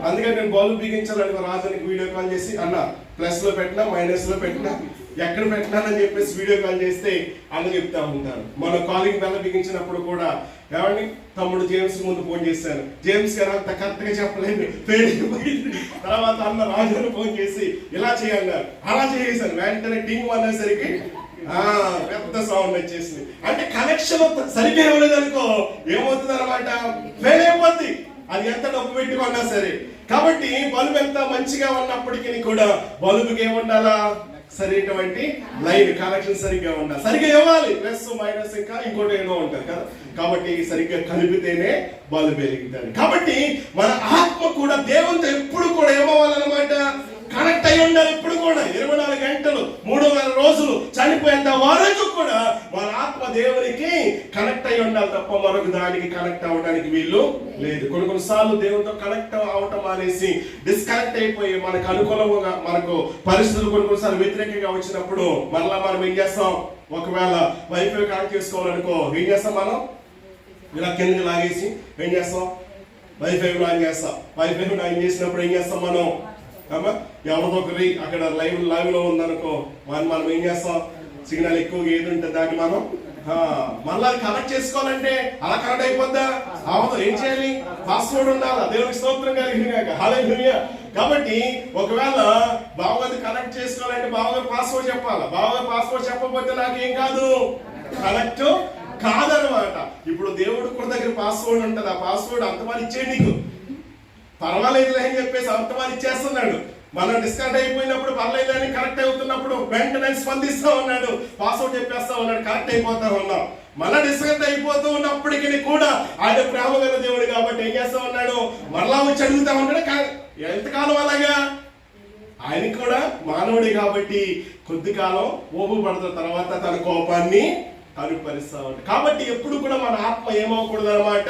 అందుకని నేను బల్బు బిగించాలనుకో, రాజానికి వీడియో కాల్ చేసి అన్న ప్లస్ లో పెట్టినా మైనస్ లో పెట్టినా ఎక్కడ పెట్టినానని చెప్పేసి వీడియో కాల్ చేస్తే అన్న చెప్తా ఉంటాను. మన కాలింగ్ బెల్ల బిగించినప్పుడు కూడా ఏమండి తమ్ముడు జేమ్స్ ముందు ఫోన్ చేశాను, జేమ్స్ గారు అంత కరెక్ట్గా చెప్పలేదు, తర్వాత అన్న రాజాను ఫోన్ చేసి ఇలా చేయాలన్నారు, అలా చేసేసాను. వెంటనే టింగ్ అనేసరికి పెద్ద సౌండ్ వచ్చేసింది. అంటే కనెక్షన్ సరిగ్గా ఇవ్వలేదు అనుకో ఏమవుతుంది అనమాట? ఫెయిల్ అయిపోద్ది. అది ఎంత డబ్బు పెట్టుకున్నా సరే. కాబట్టి బల్బు ఎంత మంచిగా ఉన్నప్పటికీ కూడా బల్బుకి ఏముండాలా? సరైనటువంటి లైన్ కనెక్షన్ సరిగ్గా ఉండాలి. సరిగ్గా ఇవ్వాలి. ప్లస్ మైనస్ ఇంకా ఇంకోటి ఏదో ఉంటుంది కదా. కాబట్టి సరిగ్గా కలిపితేనే బల్బు వెలుగుతుంది. కాబట్టి మన ఆత్మ కూడా దేవునితో ఎప్పుడు కూడా ఏమవ్వాలన్నమాట? కనెక్ట్ అయి ఉండాలి. ఇప్పుడు కూడా 24 గంటలు 300 రోజులు చనిపోయేంత వరకు కూడా మన ఆత్మ దేవునికి కనెక్ట్ అయి ఉండాలి తప్ప మరొక దానికి కనెక్ట్ అవ్వడానికి వీలు లేదు. కొన్నిసార్లు దేవునితో కనెక్ట్ అవటం అనేసి డిస్కనెక్ట్ అయిపోయి మనకు అనుకూలంగా మనకు పరిస్థితులు కొన్నిసార్లు వ్యతిరేకంగా వచ్చినప్పుడు మరలా మనం ఏం చేస్తాం? ఒకవేళ వైఫై కనెక్ట్ చేసుకోవాలనుకో ఏం చేస్తాం? మనం ఇలా కిందకి లాగేసి ఏం చేస్తాం? వైఫై ఆన్ చేస్తాం. వైఫై ఆన్ చేసినప్పుడు ఏం చేస్తాం? మనం ఎవరిదొకరి అక్కడ లైవ్ లో ఉందనుకో మనం ఏం చేస్తాం? సిగ్నల్ ఎక్కువగా ఏది ఉంటే దాన్ని మనం మళ్ళీ కనెక్ట్ చేసుకోవాలంటే అలా కనెక్ట్ అయిపోద్దా? అవదు. ఏం చేయాలి? పాస్వర్డ్ ఉండాలా. దేవునికి స్తోత్రం కలిగినాక. హల్లెలూయా. కాబట్టి ఒకవేళ బావగారు కనెక్ట్ చేసుకోవాలంటే బావగారు పాస్వర్డ్ చెప్పాలా. బావగారు పాస్వర్డ్ చెప్పకపోతే నాకేం కాదు, కనెక్ట్ కాదనమాట. ఇప్పుడు దేవుడు కూడా దగ్గర పాస్వర్డ్ ఉంటుంది. ఆ పాస్వర్డ్ అంతమాని ఇచ్చేయండి, నీకు పర్వాలేదులే అని చెప్పేసి అంతమాని ఇచ్చేస్తున్నాడు. మనం డిస్కనెక్ట్ అయిపోయినప్పుడు పర్లేదు అని కనెక్ట్ అవుతున్నప్పుడు వెంటనే స్పందిస్తా ఉన్నాడు, పాస్వర్డ్ చెప్పేస్తా ఉన్నాడు, కనెక్ట్ అయిపోతా ఉన్నాం. మళ్ళా డిస్కనెక్ట్ అయిపోతూ ఉన్నప్పటికీ కూడా ఆయన ప్రేమ గల దేవుడు కాబట్టి ఏం చేస్తా ఉన్నాడు? మరలా వచ్చి అడుగుతా ఉన్నాడు. ఎంతకాలం అలాగా ఆయన కూడా మానవుడే కాబట్టి కొద్ది కాలం ఓపు పడుతున్న తర్వాత తన కోపాన్ని కనుపరుస్తా ఉంటాడు. కాబట్టి ఎప్పుడు కూడా మన ఆత్మ ఏమవకూడదు అన్నమాట,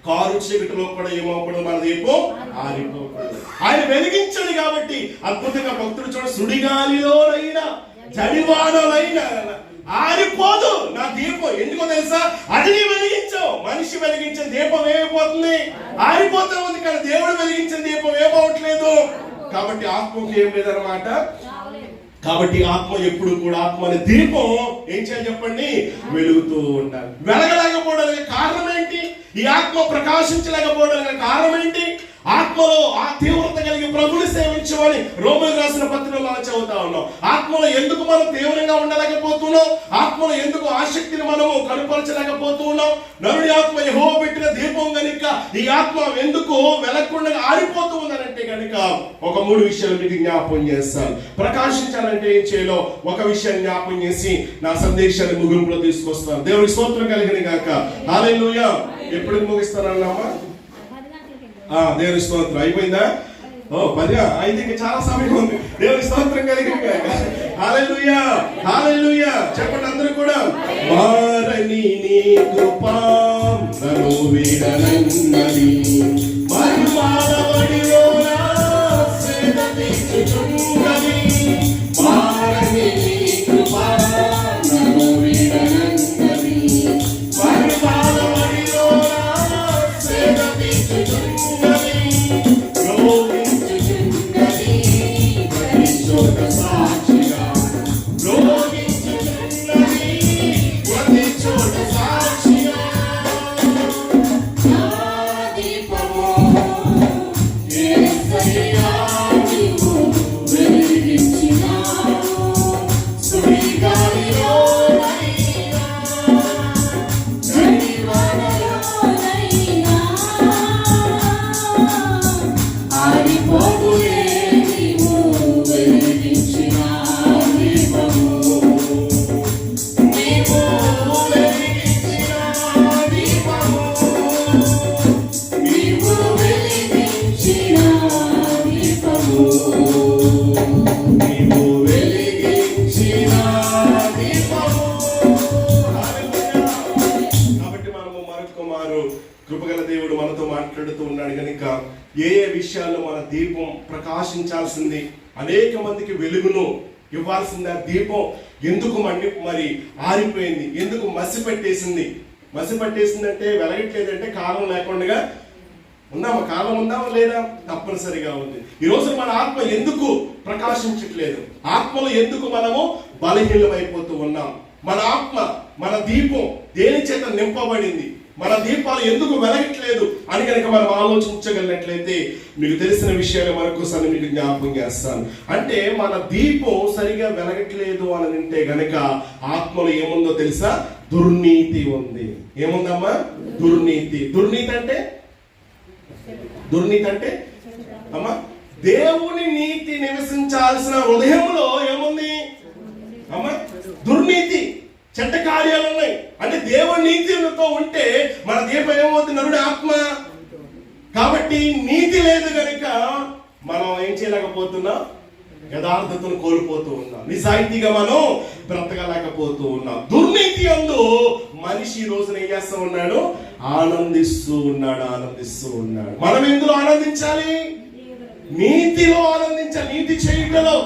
కారు చీకటిలో కూడా ఏమవకూడదు, మన దీపం ఆరిపోకూడదు. ఆయన వెలిగించాడు కాబట్టి అద్భుతంగా భక్తుడు చూడ, సుడిగాలిలోనైనా జడివానలైనా ఆరిపోదు నా దీపం. ఎందుకో తెలుసా, అది నీ వెలిగించావు. మనిషి వెలిగించిన దీపం ఏమైపోతుంది, ఆరిపోతా ఉంది. కానీ దేవుడు వెలిగించిన దీపం ఏమవట్లేదు. కాబట్టి ఆత్మకి ఏం లేదన్నమాట. కాబట్టి ఆత్మ ఎప్పుడు కూడా, ఆత్మ అనే దీపం ఏం చేయాలి చెప్పండి, వెలుగుతూ ఉండాలి. వెలగలేకపోవడానికి కారణం ఏంటి, ఈ ఆత్మ ప్రకాశించలేకపోవడానికి కారణం ఏంటి? ఆత్మలో ఆ తీవ్రత కలిగి ప్రభుని సేవించమని రోమీయులకు రాసిన పత్రికలో మనం చదువుతా ఉన్నాం. ఆత్మలో ఎందుకు మనం తీవ్రంగా ఉండలేకపోతున్నాం, ఆత్మలో ఎందుకు ఆసక్తిని మనము కనుపరచలేకపోతున్నాం? నరుడి ఆత్మ యెహోవా పెట్టిన దీపం కనుక ఈ ఆత్మ ఎందుకు వెలగకుండా ఆరిపోతూ ఉందనంటే కనుక ఒక 3 విషయాలు మీకు జ్ఞాపకం చేస్తాను. ప్రకాశించాలంటే ఏం చేయాలో ఒక విషయాన్ని జ్ఞాపకం చేసి నా సందేశాన్ని ముగింపులో తీసుకొస్తాను. దేవునికి స్తోత్రం కలిగిన గాక. హల్లెలూయా. ఎప్పుడు ముగిస్తానన్నామా? దేవుని స్తోత్రం. అయిపోయిందా? 10 అయితే ఇంకా చాలా సమయం ఉంది. దేవుని స్తోత్రం కలిగిన గాక. హల్లెలూయా, హల్లెలూయా. చెప్పండి అందరూ కూడా. మారని నీ కృప నన్ను వీడనన్నది, మహిమాలవడిలోన సేద తీర్చుచున్నది. మారని నీ కృప నన్ను వీడనన్నది, మహిమాలవడిలోన సేద తీర్చుచున్నది. కృపగల దేవుడు మనతో మాట్లాడుతూ ఉన్నాడు కనుక ఏ విషయాల్లో మన దీపం ప్రకాశించాల్సింది, అనేక మందికి వెలుగును ఇవ్వాల్సింది. ఆ దీపం ఎందుకు మరి ఆరిపోయింది, ఎందుకు మసి పట్టేసింది? మసి పట్టేసిందంటే వెలగట్లేదంటే కాలం లేకుండా ఉందామా? కాలం ఉందామా లేదా? తప్పనిసరిగా ఉంది. ఈ రోజు మన ఆత్మ ఎందుకు ప్రకాశించట్లేదు, ఆత్మలో ఎందుకు మనము బలహీనమైపోతూ ఉన్నాం? మన ఆత్మ, మన దీపం దేని చేత నింపబడింది? మన దీపాలు ఎందుకు వెలగట్లేదు అని కనుక మనం ఆలోచించగలిగినట్లయితే మీకు తెలిసిన విషయాలు మరొకసారి మీకు జ్ఞాపకం చేస్తాను. అంటే మన దీపం సరిగా వెలగట్లేదు అని అంటే గనక ఆత్మలో ఏముందో తెలుసా? దుర్నీతి ఉంది. ఏముందమ్మా? దుర్నీతి. దుర్నీతి అంటే అమ్మా, దేవుని నీతి నివసించాల్సిన హృదయంలో ఏముంది అమ్మా? దుర్నీతి, చెడ్డ కార్యాలు ఉన్నాయి. అంటే దేవుని నీతితో ఉంటే మన దీపం ఏమవుతుంది? నరుడి ఆత్మ. కాబట్టి నీతి లేదు కనుక మనం ఏం చేయలేకపోతున్నాం? యథార్థతను కోల్పోతూ ఉన్నాం, నిజాయితీగా మనం బ్రతకలేకపోతూ ఉన్నాం. దుర్నీతి అందు మనిషి ఈ రోజున ఏం చేస్తూ ఉన్నాడు? ఆనందిస్తూ ఉన్నాడు. మనం ఎందులో ఆనందించాలి? నీతిలో ఆనందించాలి. నీతి చేయుటలో,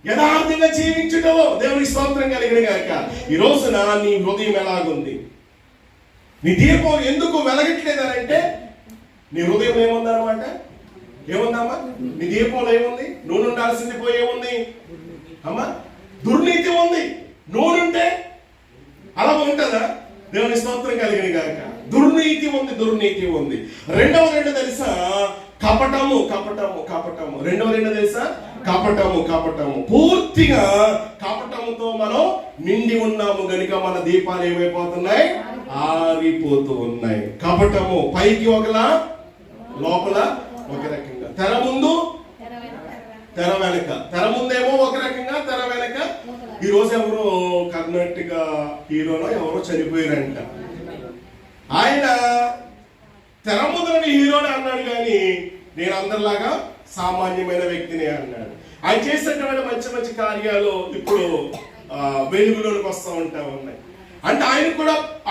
యథార్థంగా జీవించుటలో దేవునికి స్తోత్రం కలిగిన గాక. ఈ రోజున నీ హృదయం ఎలాగుంది? నీ దీపం ఎందుకు వెలగట్లేదని అంటే నీ హృదయం ఏముందన్నమాట? ఏముందమ్మా? నీ దీపంలో ఏముంది? నూనె ఉండాల్సింది పోయి ఏముంది అమ్మా? దుర్నీతి ఉంది. నూనె ఉంటే అలా ఉంటుందా? దేవుని స్తోత్రం కలిగిన గాక. దుర్నీతి ఉంది. రెండవ తెలుసా? కపటము. రెండవ తెలుసా? కపటము. పూర్తిగా కపటముతో మనం నిండి ఉన్నాము గనుక మన దీపాలు ఏమైపోతున్నాయి? ఆరిపోతూ ఉన్నాయి. కపటము పైకి ఒకలా, లోపల ఒక రకంగా. తెర ముందు, తెర వెనక. తెర ముందేమో ఒక రకంగా, తెర వెనక. ఈ రోజు ఎవరో కర్ణాటక హీరోలో ఎవరో చనిపోయారంట. ఆయన తెర ముందు హీరోని అన్నాడు కానీ నేను అందరిలాగా సామాన్యమైన వ్యక్తిని అన్నాడు. ఆయన చేసినటువంటి మంచి మంచి కార్యాలు ఇప్పుడు వెలుగులోకి వస్తూ ఉంటా ఉన్నాయి. అంటే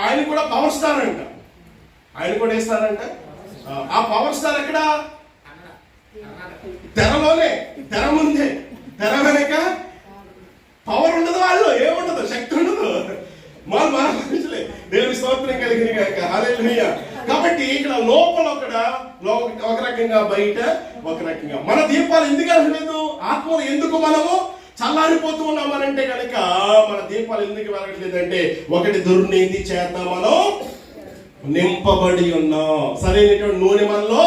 ఆయన కూడా పవర్ స్టార్ అంట. ఆయన కూడా వేస్తారంట. ఆ పవర్ స్టార్ ఎక్కడ? తెరలోనే, తెర ముందే. తెర వెనక పవర్ ఉండదు, వాళ్ళు ఏముండదు, శక్తి ఉండదు. మన మనుషులే. దేవుని స్తోత్రం కలిగిన గాక. హల్లెలూయా. కాబట్టి ఇక్కడ లోపల ఒక రకంగా, బయట ఒక రకంగా. మన దీపాలు ఎందుకు వెలగలేదు? ఆత్మలు ఎందుకు మనము చల్లారిపోతూ ఉన్నామనంటే కనుక మన దీపాలు ఎందుకు వెలగట్లేదంటే, ఒకటి దుర్నీతి చేత మనం నింపబడి ఉన్నాం. సరైనటువంటి నూనె మనలో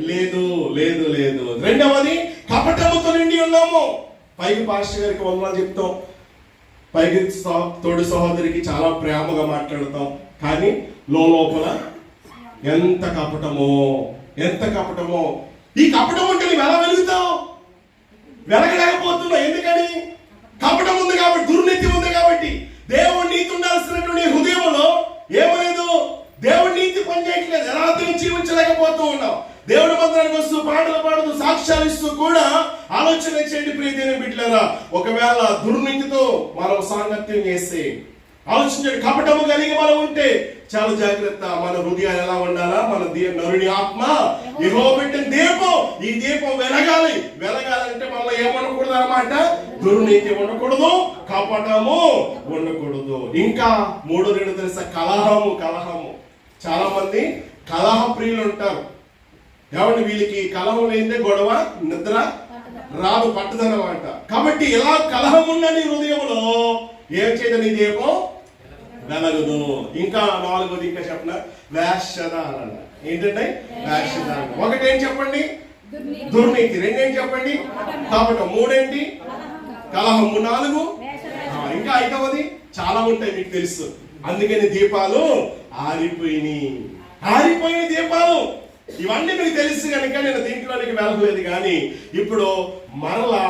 లేదు లేదు లేదు. రెండవది కపటముతో నిండి ఉన్నాము. పైకి పాస్టర్ గారికి వందనాలు చెప్తాం, పైకి తోడు సహోదరికి చాలా ప్రేమగా మాట్లాడతాం, కానీ లోపల ఎంత కపటమో, ఎంత కపటమో. ఈ కపటం ఉంటే నువ్వు ఎలా వెలుగుతావు? వెలగలేకపోతున్నావు. ఎందుకని? కపటం ఉంది కాబట్టి, దుర్నీతి ఉంది కాబట్టి. దేవుడు నీతి ఉండాల్సినటువంటి హృదయంలో ఏమలేదు, దేవుడి నీతి పనిచేయట్లేదు. యథార్థంగా జీవించలేకపోతూ ఉన్నావు. దేవుడి మందిరానికి వస్తూ పాటలు పాడుతూ సాక్ష్యాలు ఇస్తూ కూడా ఆలోచన చేయండి ప్రియమైన బిడ్డలారా. ఒకవేళ దుర్నీతితో మనం సాంగత్యం చేస్తే, ఆలోచించండి, కపటము కలిగి మనం ఉంటే చాలా జాగ్రత్త. మన హృదయాలు ఎలా ఉండాలా? మన నరుని ఆత్మ యెహోవా పెట్టిన దీపం. ఈ దీపం వెలగాలంటే మనలో ఏమనకూడదు అన్నమాట. దుర్నీతి ఉండకూడదు, కపటము ఉండకూడదు. ఇంకా మూడో తెలుసా? కలహము. చాలా మంది కలహ ప్రియులు ఉంటారు. ఏమంటే వీళ్ళకి కలహం లేదే గొడవ నిద్ర రాదు, పట్టదనమాట. కాబట్టి ఇలా కలహం ఉన్న నీ హృదయంలో ఏం చేయదు, నీ దీపం వెలగదు. ఇంకా నాలుగోది ఇంకా చెప్పిన వేషధారణ. ఏంటంటే వేషధారణ. ఒకటేం చెప్పండి? దుర్నీతి. రెండేం చెప్పండి? కపటం. మూడేంటి? కలహము. నాలుగు ఇంకా ఐదవది చాలా ఉంటాయి, మీకు తెలుసు. అందుకని దీపాలు ఆరిపోయిన దీపాలు. ఇవన్నీ మీకు తెలుసు కనుక నేను దీంట్లోనికి వెళ్ళలేదు. కానీ ఇప్పుడు మరలా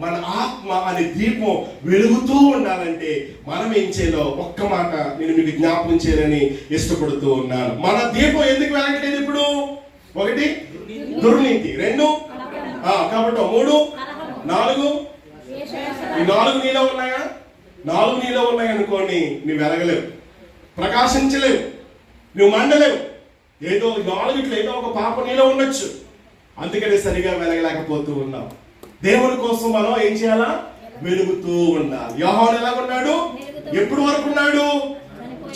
మన ఆత్మ అనే దీపం వెలుగుతూ ఉండాలంటే మనం ఏం చేయాలో ఒక్క మాట నేను మీకు జ్ఞాపకం చేయాలని ఇష్టపడుతూ ఉన్నాను. మన దీపం ఎందుకు వెలగట్లేదు ఇప్పుడు? ఒకటి దుర్నీతి, రెండు కాబట్టి, మూడు, నాలుగు. ఈ నాలుగు నీలో ఉన్నాయా? నాలుగు నీలో ఉన్నాయనుకోండి, నువ్వు వెలగలేవు, ప్రకాశించలేవు, నువ్వు మండలేవు. ఏదో నాలుగిట్లో ఏదో ఒక పాప నీలో ఉండొచ్చు. అందుకని సరిగా వెలగలేకపోతూ ఉన్నాం. దేవుని కోసం మనం ఏం చేయాలా? వెలుగుతూ ఉండాలి. యోహాను ఎలాగున్నాడు? ఎప్పుడు వరకు ఉన్నాడు?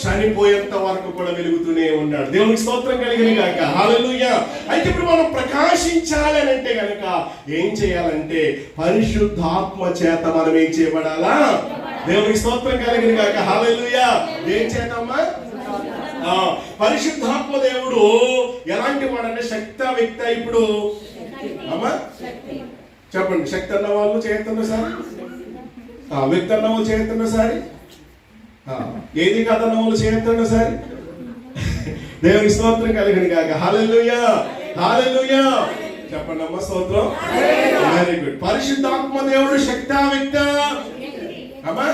చనిపోయేంత వరకు కూడా వెలుగుతూనే ఉన్నాడు. దేవునికి స్తోత్రం కలిగిన గాక. హల్లెలూయా. అయితే ఇప్పుడు మనం ప్రకాశించాలి అని అంటే గనక ఏం చేయాలంటే పరిశుద్ధాత్మ చేత మనం ఏం చేయబడాలా? దేవునికి స్తోత్రం కలిగిన గాక. హల్లెలూయా. ఏం చేద్దామా? పరిశుద్ధాత్మ దేవుడు ఎలాంటి వాడంటే శక్తి వ్యక్త. ఇప్పుడు అమ్మా చెప్పండి, శక్తి అన్న వాళ్ళు చేస్తున్న సారి, వ్యక్తి అన్న వాళ్ళు చేస్తున్న సారి, ఏది కాదన్న వాళ్ళు చేస్తున్న సారి. దేవుని స్తోత్రం కలిగిన కాక. హల్లెలూయా, హల్లెలూయా. చెప్పండి అమ్మ, స్తోత్రం. Very good. పరిశుద్ధాత్మ దేవుడు శక్తి వ్యక్త. అమ్మా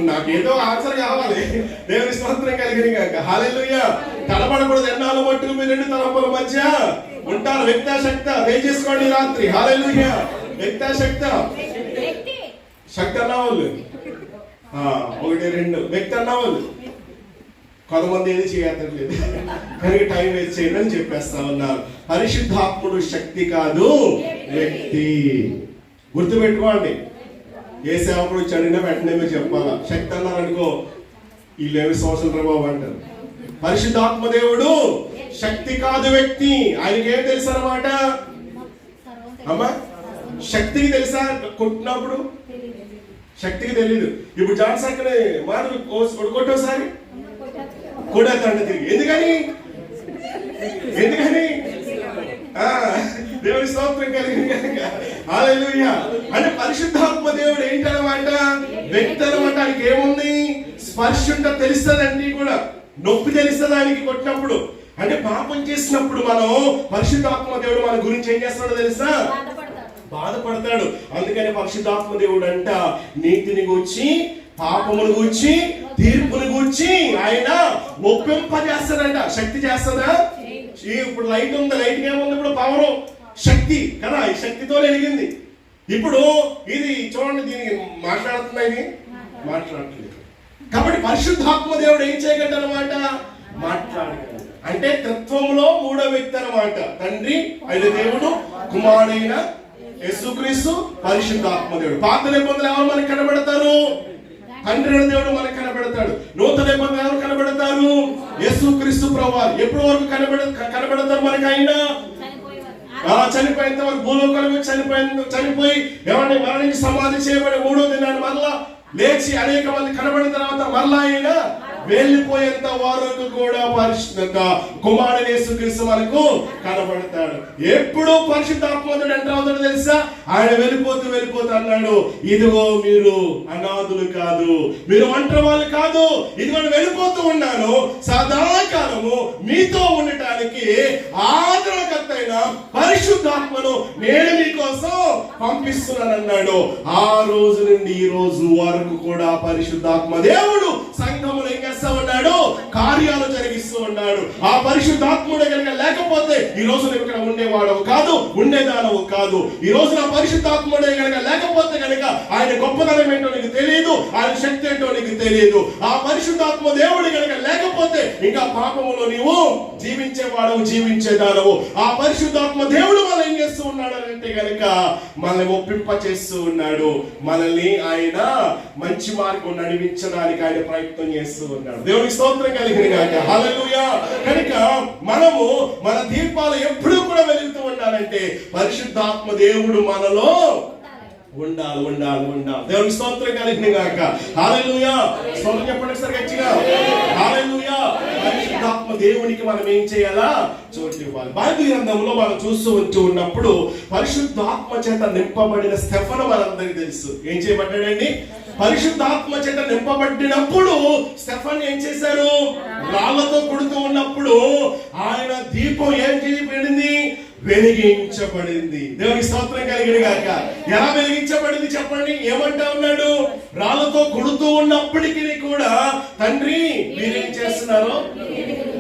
నాకేదో ఆన్సర్ కావాలి. దేవుని స్తోత్రం కలిగిన గాక. హల్లెలూయా. తడబడకూడదు. ఎన్నాళ్ళు మట్టుకు మీ రెండు తలంపుల మధ్య ఉంటారు. వ్యక్త శక్త దయచేసుకోండి రాత్రి. హల్లెలూయా. వ్యక్త శక్త అన్నవాళ్ళు ఒకటి రెండు, వ్యక్తి అన్నవాళ్ళు కొంతమంది ఏది చేయట్లేదు కనుక టైం వేస్ట్ చేయండి అని చెప్పేస్తా ఉన్నారు. పరిశుద్ధాత్ముడు శక్తి కాదు, వ్యక్తి. గుర్తుపెట్టుకోండి. ఏ సేవకుడు వచ్చి అడిగినా వెంటనే మీరు చెప్పాలా. శక్తి అన్నారనుకో, వీళ్ళేమి సంవత్సరం బాబు అంటారు. పరిశుద్ధాత్మ దేవుడు శక్తి కాదు, వ్యక్తి. ఆయనకి ఏం తెలుసు అన్నమాట. అమ్మా శక్తికి తెలుసా? కొట్టినప్పుడు శక్తికి తెలీదు. ఇప్పుడు జాన్స్ అక్కడ కొట్టోసారి కొట్టేస్తాడు తిరిగి. ఎందుకని దేవుని స్తోత్రం కలిగింది. హల్లెలూయా. అంటే పరిశుద్ధాత్మ దేవుడు ఏంటన్నమాట, వ్యక్తి అన్నమాట. ఆయనకి ఏముంది? స్పర్శ ఉంటే తెలుస్తుందండి కూడా, నొప్పి తెలుస్తుంది ఆయనకి కొట్టినప్పుడు. అంటే పాపం చేసినప్పుడు మనం పరిశుద్ధాత్మ దేవుడు మన గురించి ఏం చేస్తాడో తెలుసా? బాధపడతాడు. అందుకని పరిశుద్ధాత్మ దేవుడు అంట నీతిని గూర్చి, పాపమును గూర్చి, తీర్పును గూర్చి ఆయన ఒప్పింపజేస్తాడంట. శక్తి చేస్తుందా? ఇప్పుడు లైట్ ఉంది, లైట్ ఏముంది ఇప్పుడు? పవరు, శక్తి కదా, ఈ శక్తితో వెలిగింది. ఇప్పుడు ఇది చూడండి, దీనికి మాట్లాడుతుందా? ఇది మాట్లాడట్లేదు. కాబట్టి పరిశుద్ధాత్మ దేవుడు ఏం చేయగలడు అనమాట? మాట్లాడగలడు. అంటే తత్వంలో మూడో వ్యక్తి అనమాట. తండ్రి అయిన దేవుడు, కుమారుడైన యేసుక్రీస్తు, పరిశుద్ధాత్మ దేవుడు. పాత నిబంధనలు ఎవరు మనకు కనబడతారు? తండ్రి అయిన దేవుడు మనకు కనబడతాడు. నూతన నిబంధనలు ఎవరు కనబడతారు? యేసుక్రీస్తు ప్రభువారు. ఎప్పటి వరకు కనబడతారు మనకు? ఆయన చనిపోయేంత వరకు భూలోకంలో చనిపోయి ఎవరిని మరణించి సమాధి చేయబడి మూడో దినాన్ని మరలా లేచి అనేక మంది కనబడిన తర్వాత మరలా ఆయన వెళ్ళిపోయేంత వరకు కూడా పరిశుద్ధ కుమారుడు యేసుక్రీస్తు మనకు కనబడతాడు. ఎప్పుడు పరిశుద్ధాత్ముడు ఎంటర్ అవుతాడు తెలుసా? ఆయన వెళ్ళిపోతూ అన్నాడు, ఇదిగో మీరు అనాథులు కాదు, మీరు ఒంటరి వాళ్ళు కాదు, ఇదిగో వెళ్ళిపోతూ ఉన్నాను, సదాకాలము మీతో ఉండటానికి ఆదరణకర్త అయిన పరిశుద్ధాత్మను నేను మీకోసం పంపిస్తున్నాను అన్నాడు. ఆ రోజు నుండి ఈ రోజు వరకు కూడా పరిశుద్ధాత్మ దేవుడు సంఘములో ఏం చేస్తా ఉన్నాడు? కార్యాలు జరిగిస్తూ ఉన్నాడు. ఆ పరిశుద్ధాత్ముడే కనుక లేకపోతే ఈ రోజు నువ్వు ఇక్కడ ఉండేవాడవు కాదు, ఉండేదానవు కాదు. ఈ రోజు నా పరిశుద్ధాత్ముడే కనుక లేకపోతే కనుక ఆయన గొప్పతనం ఏంటో నీకు తెలియదు, ఆయన శక్తి ఏంటో నీకు తెలియదు. ఆ పరిశుద్ధాత్మ దేవుడు కనుక లేకపోతే ఇంకా పాపములో నీవు జీవించేదానవు. ఆ పరిశుద్ధాత్మ దేవుడు మనం ఏం చేస్తూ ఉన్నాడు అంటే కనుక మనల్ని ఒప్పింప చేస్తూ ఉన్నాడు. మనల్ని ఆయన మంచి మార్గం నడిపించడానికి ఆయన ప్రయత్నం చేస్తూ ఉన్నాడు. దేవునికి స్తోత్రం కలిగిన గాక. హల్లెలూయా. కనుక మనము మన దీపాలు ఎప్పుడు కూడా వెలుగుతూ ఉండాలంటే పరిశుద్ధాత్మ దేవుడు మనలో ఉండాలి. దేవునికి స్తోత్రం కలిగిన గాక. హల్లెలూయా. స్తోత్రం చెప్పండి ఒకసారి గట్టిగా. హల్లెలూయా. పరిశుద్ధాత్మ దేవునికి మనం ఏం చేయాలా? చోటు ఇవ్వాలి. బైబిల్ గ్రంథంలో మనం చూస్తూ ఉన్నప్పుడు పరిశుద్ధాత్మ చేత నింపబడిన స్టెఫను మనందరికీ తెలుసు. ఏం చేయబడ్డాడండి? పరిశుద్ధాత్మ చేత నింపబడినప్పుడు స్టెఫన్ ఏం చేశారు? రాళ్లతో కొడుతూ ఉన్నప్పుడు ఆయన దీపం ఏం చేయబడింది? వెలిగించబడింది. దేవునికి స్తోత్రం కలిగిన గాక. ఎలా వెలిగించబడింది చెప్పండి? ఏమంటా ఉన్నాడు? రాళ్లతో కొడుతూ ఉన్నప్పటికీ కూడా తండ్రి మీరేం చేస్తున్నారు?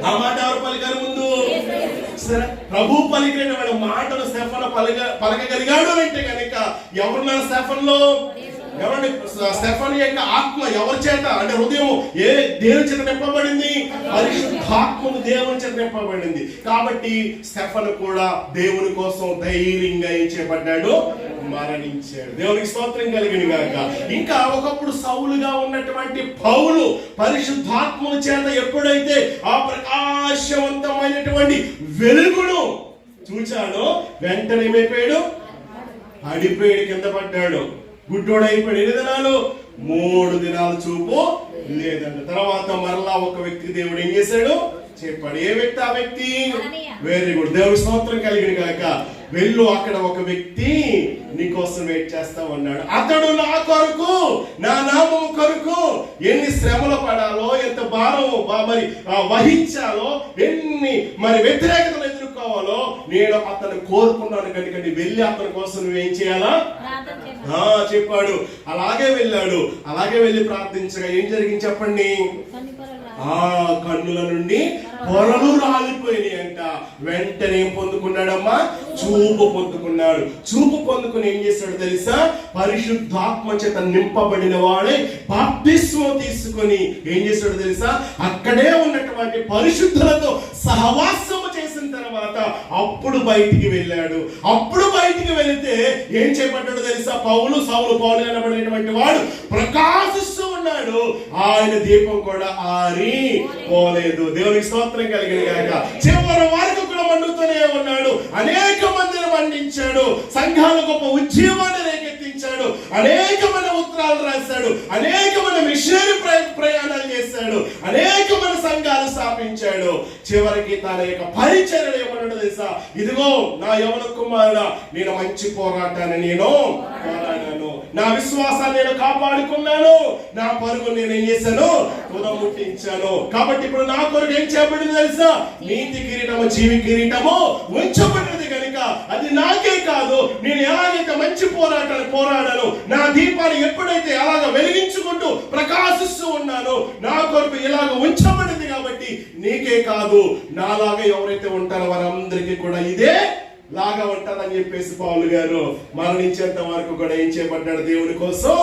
ఆ మాట ఎవరు పలికారు ముందు? ప్రభు పలికిన మాటలు స్టెఫను పలకగలిగాడు అంటే కనుక ఎవరున్నారు స్టెఫన్లో? ఎవరండి? స్టెఫను యొక్క ఆత్మ ఎవరి చేత అంటే హృదయం దేవుని చేత నింపబడింది? పరిశుద్ధాత్మను దేవుని చేత నింపబడింది. కాబట్టి స్టెఫను కూడా దేవుని కోసం ధైర్యంగా ఏం చేయబడ్డాడు? మరణించాడు. దేవునికి స్తోత్రం కలిగిన గాక. ఇంకా ఒకప్పుడు సౌలుగా ఉన్నటువంటి పౌలు పరిశుద్ధాత్మల చేత ఎప్పుడైతే ఆ ప్రకాశవంతమైనటువంటి వెలుగును చూచాడో వెంటనే ఏమైపోయాడు? పడిపోయాడు, కింద పడ్డాడు, గుడ్డోడు అయిపోయాడు. 8 దినాలు 3 దినాలు చూపు లేదంట. తర్వాత మరలా ఒక వ్యక్తి దేవుడు ఏం చేశాడు? చెప్పాడు. ఏ వ్యక్తి? ఆ వ్యక్తి వెరీ గుడ్. దేవుడి స్తోత్రం కలిగిన గాక. వెళ్ళు, అక్కడ ఒక వ్యక్తి నీకోసం వెయిట్ చేస్తా ఉన్నాడు. అతడు నా కొరకు, నా నామం కొరకు ఎన్ని శ్రమలు పడాలో, ఎంత భారం మరి వహించాలో, ఎన్ని మరి వ్యతిరేకతలు ఎదుర్కోవాలో నేను అతను కోరుకున్నాను కనుక వెళ్ళి అతని కోసం నువ్వేం చేయాలా చెప్పాడు. అలాగే వెళ్ళాడు. అలాగే వెళ్ళి ప్రార్థించగా ఏం జరిగింది చెప్పండి? ఆ కన్నుల నుండి పొరలు రాలిపోయినాయి అంట. వెంటనే ఏం పొందుకున్నాడమ్మా? చూపు పొందుకున్నాడు. చూపు పొందుకుని ఏం చేశాడు తెలుసా? పరిశుద్ధాత్మ చేత నింపబడిన వాడే బాప్తిస్మం తీసుకొని ఏం చేశాడు తెలుసా? అక్కడే ఉన్నటువంటి పరిశుద్ధులతో సహవాసము చేసిన తర్వాత అప్పుడు బయటికి వెళ్ళాడు. అప్పుడు బయటికి వెళితే ఏం చేయబడ్డాడు తెలుసా? సౌలు పౌలు అనబడినటువంటి వాడు ప్రకాశిస్తూ ఉన్నాడు. ఆయన దీపం కూడా ఆరి పోలేదు. దేవునికి స్తోత్రం కలిగిన గాక. చివరి వరకు కూడా మండుతూనే ఉన్నాడు. అనేక మందిని మండించాడు. సంఘాల గొప్ప ఉద్యమాన్ని రేకెత్తించాడు. అనేకమైన ఉత్తరాలు రాశాడు. అనేకమైన మిషనరీ ప్రయాణాలు చేశాడు. అనేకమైన సంఘాలు స్థాపించాడు. చివరికి తన యొక్క పరిచర్యలు ఏమన్నాడు తెలుసా? ఇదిగో నా యవన కుమారుడా, నేను మంచి పోరాటాన్ని నేను పోరాడాను, నా విశ్వాసాన్ని నేను కాపాడుకున్నాను, నా పరుగు నేను ఏం చేశాను? తుదముట్టించాను. కాబట్టి ఇప్పుడు నా కొరకు ఏం చేయబడింది తెలుసా? నీతి కిరీటము, జీవి కిరీటము ఉంచబడినది కనుక అది నాకే కాదు, నేను ఎలాగైతే మంచి పోరాటాన్ని పోరాడాను, నా దీపాన్ని ఎప్పుడైతే అలాగ వెలిగించుకుంటూ ప్రకాశిస్తూ ఉన్నానో నా కొరకు ఇలాగ ఉంచబడింది కాబట్టి నీకే కాదు, నాలాగా ఎవరైతే ఉంటారో వారందరికీ కూడా ఇదే లాగా ఉంటారని చెప్పేసి పౌలు గారు మరణించేంత వరకు కూడా ఏం చేయబడ్డాడు? దేవుని కోసం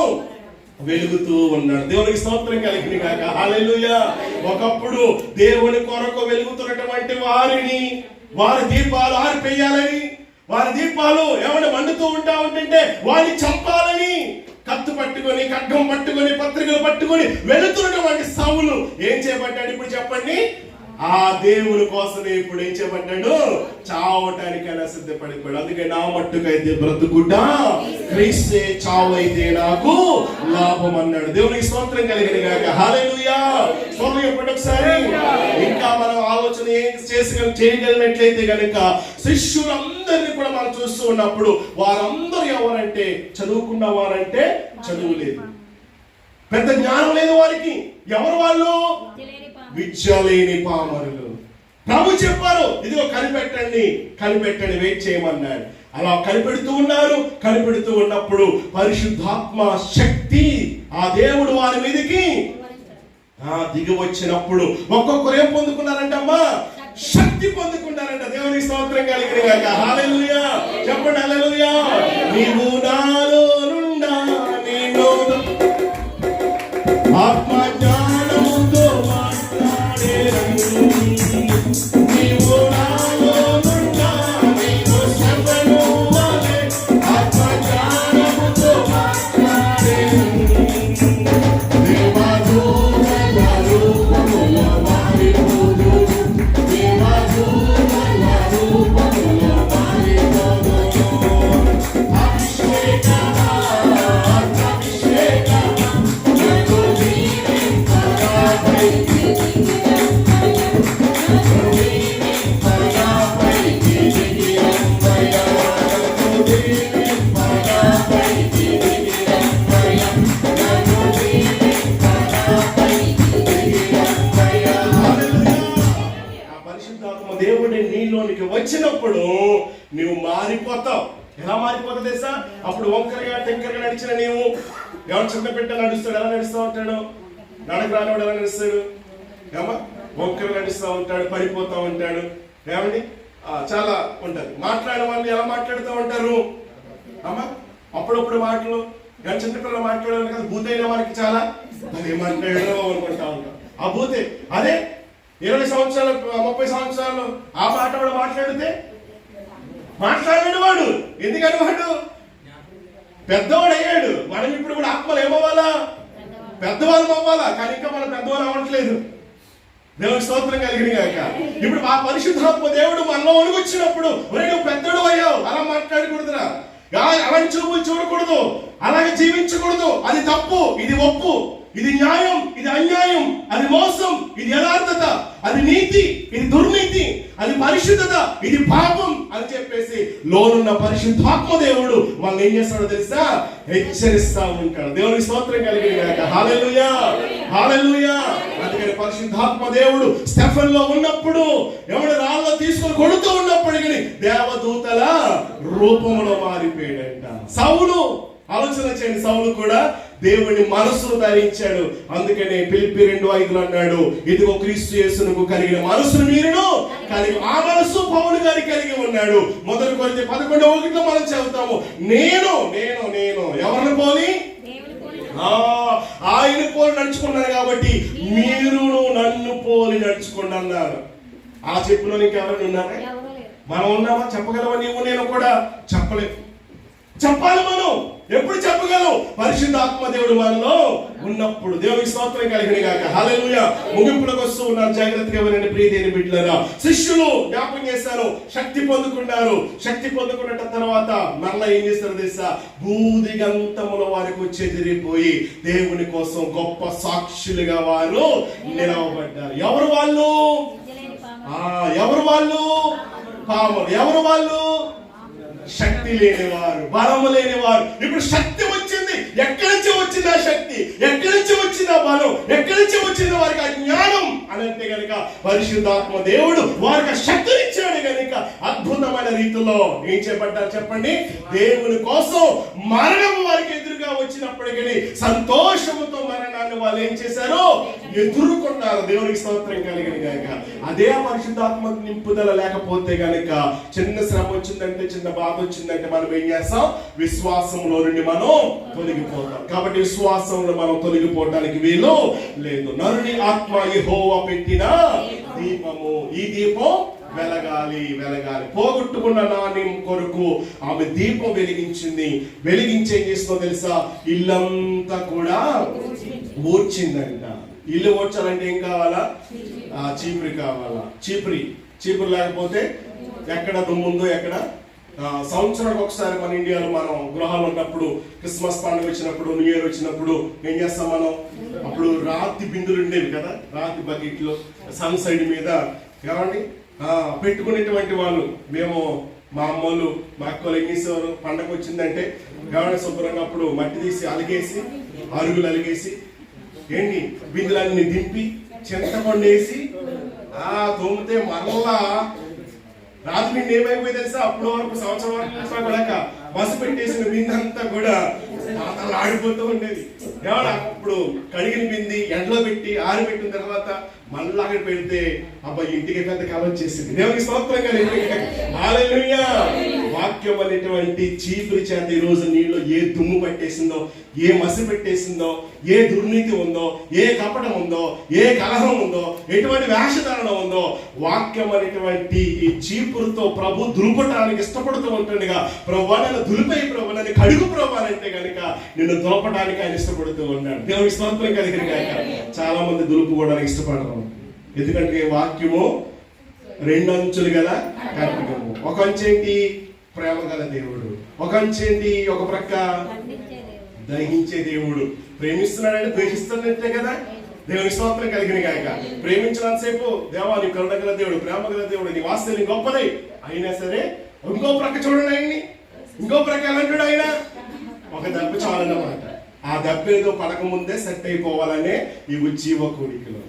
వెలుగుతూ ఉన్నాడు. దేవునికి స్తోత్రం కలిగిన గాక. హల్లెలూయా. ఒకప్పుడు దేవుని కొరకు వెలుగుతున్నటువంటి వారిని వారి దీపాలు ఆరిపేయాలని, వారి దీపాలు ఏమైనా మండుతూ ఉంటా ఉంటుంటే వారిని చంపాలని కత్తు పట్టుకొని, ఖడ్గం పట్టుకొని, పత్రికలు పట్టుకొని వెళుతున్నటువంటి సౌలు ఏం చేయబడ్డాడు? ఇప్పుడు చెప్పండి. ఆ దేవుని కోసమే ఇప్పుడు ఏం చేయబడ్డాడు? చావటానికైనా సిద్ధపడిపోయాడు. అందుకే నా మట్టుకైతే బ్రతుకుట క్రీస్తే, చావు అయితే నాకు లాభం అన్నాడు. దేవునికి స్తోత్రం కలిగిన గాక. హల్లెలూయా. స్తోత్రం చెప్పండి ఒకసారి. ఇంకా మనం ఆలోచన ఏం చేయగలిగినట్లయితే గనుక శిష్యులందరినీ కూడా మనం చూస్తూ ఉన్నప్పుడు వారందరూ ఎవరంటే చదువుకున్న వారంటే చదువు లేదు, పెద్ద జ్ఞానం లేదు వారికి. ఎవరు వాళ్ళు? విద్య లేని పామరులు. ప్రభు చెప్పారు, ఇదిగో కనిపెట్టండి, కనిపెట్టండి, వెయిట్ చేయమన్నాడు. అలా కనిపెడుతూ ఉన్నారు. కనిపెడుతూ ఉన్నప్పుడు పరిశుద్ధాత్మ శక్తి ఆ దేవుడు వారి మీదకి దిగి వచ్చినప్పుడు ఒక్కొక్కరు ఏం పొందుకున్నారంటమ్మా? శక్తి పొందుకున్నారంట. దేవునికి స్తోత్రం కలిగిన గాక. హల్లెలూయా. చెప్పండి హల్లెలూయా. నీవు నాలో నుండా నేను ఆత్మ జ్ఞానముతో మాట్లాడేను, నీవు నాలో నుండా నేను సర్వను వలె ఆత్మ జ్ఞానముతో మాట్లాడేను. దేవదూతల రూపములో మారిపోదు, దేవదూతల రూపములో మారిపోదు. అభిషేకమా, అభిషేకమా, నాకు దీవింపరాపైకి, దీవింపరాపైకి దిగిరంపయ్యా, నాకు దీవింపరాపైకి దిగిరంపయ్యా, నాకు దీవింపరాపైకి దిగిరంపయ్యా. ఆ పరిశుద్ధాత్మ దేవుడి నీలోనికి వచ్చినప్పుడు నువ్వు మారిపోతావు. ఎలా మారిపోతుంది తెలుసా? అప్పుడు వంకరగా టెంకరగా నడిచిన నీవు, ఎవరు చిన్న బిడ్డ నడుస్తాడు, ఎలా నడుస్తూ ఉంటాడు? నడక రానివాడు ఎలా నడుస్తాడు? ఏమా వంకరగా నడుస్తూ ఉంటాడు, పడిపోతూ ఉంటాడు. ఏమండి చాలా ఉంటది. మాట్లాడే వాళ్ళు ఎలా మాట్లాడుతూ ఉంటారు అమ్మా? అప్పుడప్పుడు మాటలు చిన్నపిల్లలు మాట్లాడాలి కదా, భూతైన వారికి చాలా అది మాట్లాడో అనుకుంటా ఉంటాం. ఆ భూతే అదే 20 సంవత్సరాలు 30 సంవత్సరాలు ఆ మాట వాడు మాట్లాడితే మాట్లాడాడు వాడు. ఎందుకని వాడు పెద్దవాడు అయ్యాడు. మనం ఇప్పుడు కూడా ఆత్మలు ఏమవ్వాలా? పెద్దవాళ్ళు అవ్వాలా. కానీ ఇంకా మనం పెద్దవాళ్ళు అవ్వట్లేదు. దేవుని స్తోత్రం కలిగిన గాక. ఇప్పుడు ఆ పరిశుద్ధాత్మ దేవుడు మనలో ఒలిగొచ్చినప్పుడు ఒరే నువ్వు పెద్దడు అయ్యావు అలా మాట్లాడకూడదురా, అలాంటి చూపులు చూడకూడదు, అలాగే జీవించకూడదు. అది తప్పు, ఇది ఒప్పు, ఇది న్యాయం, ఇది అన్యాయం, అది మోసం, ఇది యథార్థత, అది నీతి, ఇది దుర్నీతి, అది పరిశుద్ధత, ఇది పాపం అని చెప్పేసి లోనున్న పరిశుద్ధాత్మ దేవుడు మనల్ని ఏం చేస్తాడో తెలుసా? హెచ్చరిస్తా ఉంటాడు. దేవునికి స్తోత్రం కలిగిన గాక. హల్లెలూయా. హల్లెలూయా. అందుకని పరిశుద్ధాత్మ దేవుడు స్టెఫెన్ లో ఉన్నప్పుడు ఎవడు రాళ్ళలో తీసుకొని కొడుతూ ఉన్నప్పటికీ దేవదూతల రూపంలో మారిపోయాడంట. సౌలు ఆలోచన చేయండి, సౌలు కూడా దేవుని మనసును ధరించాడు. అందుకనే ఫిలిప్పీ 2:5 అన్నాడు, ఇదిగో క్రీస్తు యేసునకు కలిగిన మనసును మీరును కలిగి, ఆ మనసు పౌలు గారి కలిగి ఉన్నాడు. 1 కొరింథీ 11:1 మనం చదువుతాము, నేను నేను నేను ఎవరిని పోలి? ఆయన పోలి నడుచుకున్నాను కాబట్టి మీరును నన్ను పోలి నడుచుకోండి అన్నారు. ఆ చెప్పులో ఇంకెవరైనా ఉన్నారా? మనం ఉన్నామా? చెప్పగలవా? నీవు నేను కూడా చెప్పలేదు. చెప్పాలి. మనం ఎప్పుడు చెప్పగలం? పరిశుద్ధాత్మ దేవుడు మనలో ఉన్నప్పుడు. దేవునికి స్తోత్రం కలిగిన గాక. హల్లెలూయా. ముగింపులకు వస్తూ ఉన్నాను, జాగ్రత్తగా వినండి ప్రియదేని బిడ్డలారా. శిష్యులు జ్ఞాపకం చేశారు, శక్తి పొందుకున్నారు. శక్తి పొందుకున్న తర్వాత మరలా ఏం చేస్తారు తెలుసా? భూదిగంతముల వారికి వచ్చి ఎదిరిపోయి దేవుని కోసం గొప్ప సాక్షులుగా వారు నిలవబడ్డారు. ఎవరు వాళ్ళు? ఎవరు వాళ్ళు? పాములు. ఎవరు వాళ్ళు? శక్తి లేనివారు, బలము లేనివారు. ఇప్పుడు శక్తి వచ్చింది. ఎక్కడి నుంచి వచ్చింది ఆ శక్తి? ఎక్కడి నుంచి వచ్చింది ఆ బలం ఎక్కడి నుంచి వచ్చింది వారికి ఆ జ్ఞానం అని అంటే గనుక పరిశుద్ధాత్మ దేవుడు వారికి శక్తినిచ్చాడు గనుక అద్భుతమైన రీతిలో ఏం చేపట్టారు చెప్పండి, దేవుని కోసం మరణం వారికి ఎదురుగా వచ్చినప్పటికీ సంతోషముతో మరణాన్ని వాళ్ళు ఏం చేశారు, ఎదుర్కొన్నారు. దేవునికి స్తోత్రం కలిగిన గనుక అదే పరిశుద్ధాత్మ నింపుదల లేకపోతే గనుక చిన్న శ్రమ వచ్చిందంటే, చిన్న బాధ వచ్చిందంటే మనం ఏం చేస్తాం, విశ్వాసంలో నుండి మనం తొలగిపోతాం. కాబట్టి విశ్వాసంలో మనం తొలగిపోవడానికి వీలు లేదు. నరుని ఆత్మ యెహోవా పెట్టిన దీపము, ఈ దీపం వెలగాలి వెలగాలి. పోగొట్టుకున్న నాణ్యం కొరకు ఆమె దీపం వెలిగించింది. వెలిగించి ఏం చేస్తుందో తెలుసా, ఇల్లంతా కూడా ఊడ్చిందంట. ఇల్లు ఊడ్చాలంటే ఏం కావాలా, చీపురి కావాలా. చీపురు లేకపోతే ఎక్కడ దుమ్ముందో ఎక్కడ. సంవత్సరానికి ఒకసారి మన ఇండియాలో మనం గృహాలు ఉన్నప్పుడు, క్రిస్మస్ పండుగ వచ్చినప్పుడు, న్యూ ఇయర్ వచ్చినప్పుడు ఏం చేస్తాం మనం, అప్పుడు రాతి బిందులు ఉండేవి కదా, రాతి బకెట్లు సన్ సైడ్ మీద ఏమండి పెట్టుకునేటువంటి వాళ్ళు. మేము మా అమ్మలు మా అక్కలు ఏం చేసేవారు, పండగ వచ్చిందంటే గవడ శుభ్రంగా అప్పుడు మట్టి తీసి అలిగేసి, అరుగులు అలిగేసి, ఏంటి బిందులన్నీ దింపి చింతపండు వేసి తోమితే మరలా రాత్రి నిండి ఏమైపోయి తెలుసా, అప్పుడు వరకు సంవత్సరం వరకు కూడా బస్సు పెట్టేసిన బిందంతా కూడా ఆడిపోతూ ఉండేది. ఏమన్నా అప్పుడు కడిగిన బింది ఎండలో పెట్టి ఆరిపెట్టిన తర్వాత మళ్ళీ అక్కడ పెడితే అబ్బాయి ఇంటికి పెద్ద కాలం వచ్చేసింది. దేవునికి స్తోత్రం కలిగి హల్లెలూయా. వాక్యం అనేటువంటి చీపురి చేత ఈ రోజు నీళ్ళు ఏ దుమ్ము పట్టేసిందో, ఏ మసి పెట్టేసిందో, ఏ దుర్నీతి ఉందో, ఏ కపటం ఉందో, ఏ కలహం ఉందో, ఎటువంటి వేషధారణ ఉందో, వాక్యం అనేటువంటి ఈ చీపురుతో ప్రభు దులుపటానికి ఇష్టపడుతూ ఉంటుండగా, ప్రభు నన్ను దులిపై, ప్రభు నన్ను కడుగు ప్రభు అంటే కనుక నిన్ను దులపడానికి ఆయన ఇష్టపడుతూ ఉన్నాడు. దేవునికి స్తోత్రం కలిగిన గాక. చాలా మంది దులుపుకోవడానికి ఇష్టపడరు, ఎందుకంటే వాక్యము రెండు అంచులు గల కర్పగము. ఒక అంచేంటి ప్రేమ గల దేవుడు, ఒక అంచేంటి ఒక ప్రక్క దహించే దేవుడు. ప్రేమిస్తున్నాడంటే ద్వేషిస్తున్నట్టే కదా. దేవుని స్తోత్రం కలిగిన గాక. ప్రేమించినంతసేపు దేవా నీ కరుణ గల దేవుడు, ప్రేమ గల దేవుడు, నీ వాత్సల్యం గొప్పది అయినా సరే ఇంకో ప్రక్క చూడండి ఆయన్ని, ఇంకో ప్రక్క ఎలాంటి ఆయన, ఒక దెబ్బ చాలన్నమాట. ఆ దెబ్బ ఏదో పడక ముందే సెట్ అయిపోవాలనే ఈ ఉజ్జీవ కూడికలో.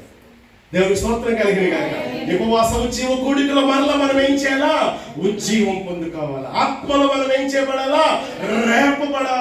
దేవుని స్తోత్రం కలిగిన గాక. ఉపవాస ఉజ్జీవ కూడికలో మరలా మనం ఏం చేయాలా, ఉజ్జీవం పొందుకోవాలా, ఆత్మలో మనం ఏం చేయబడాలా, రేపబడాలా.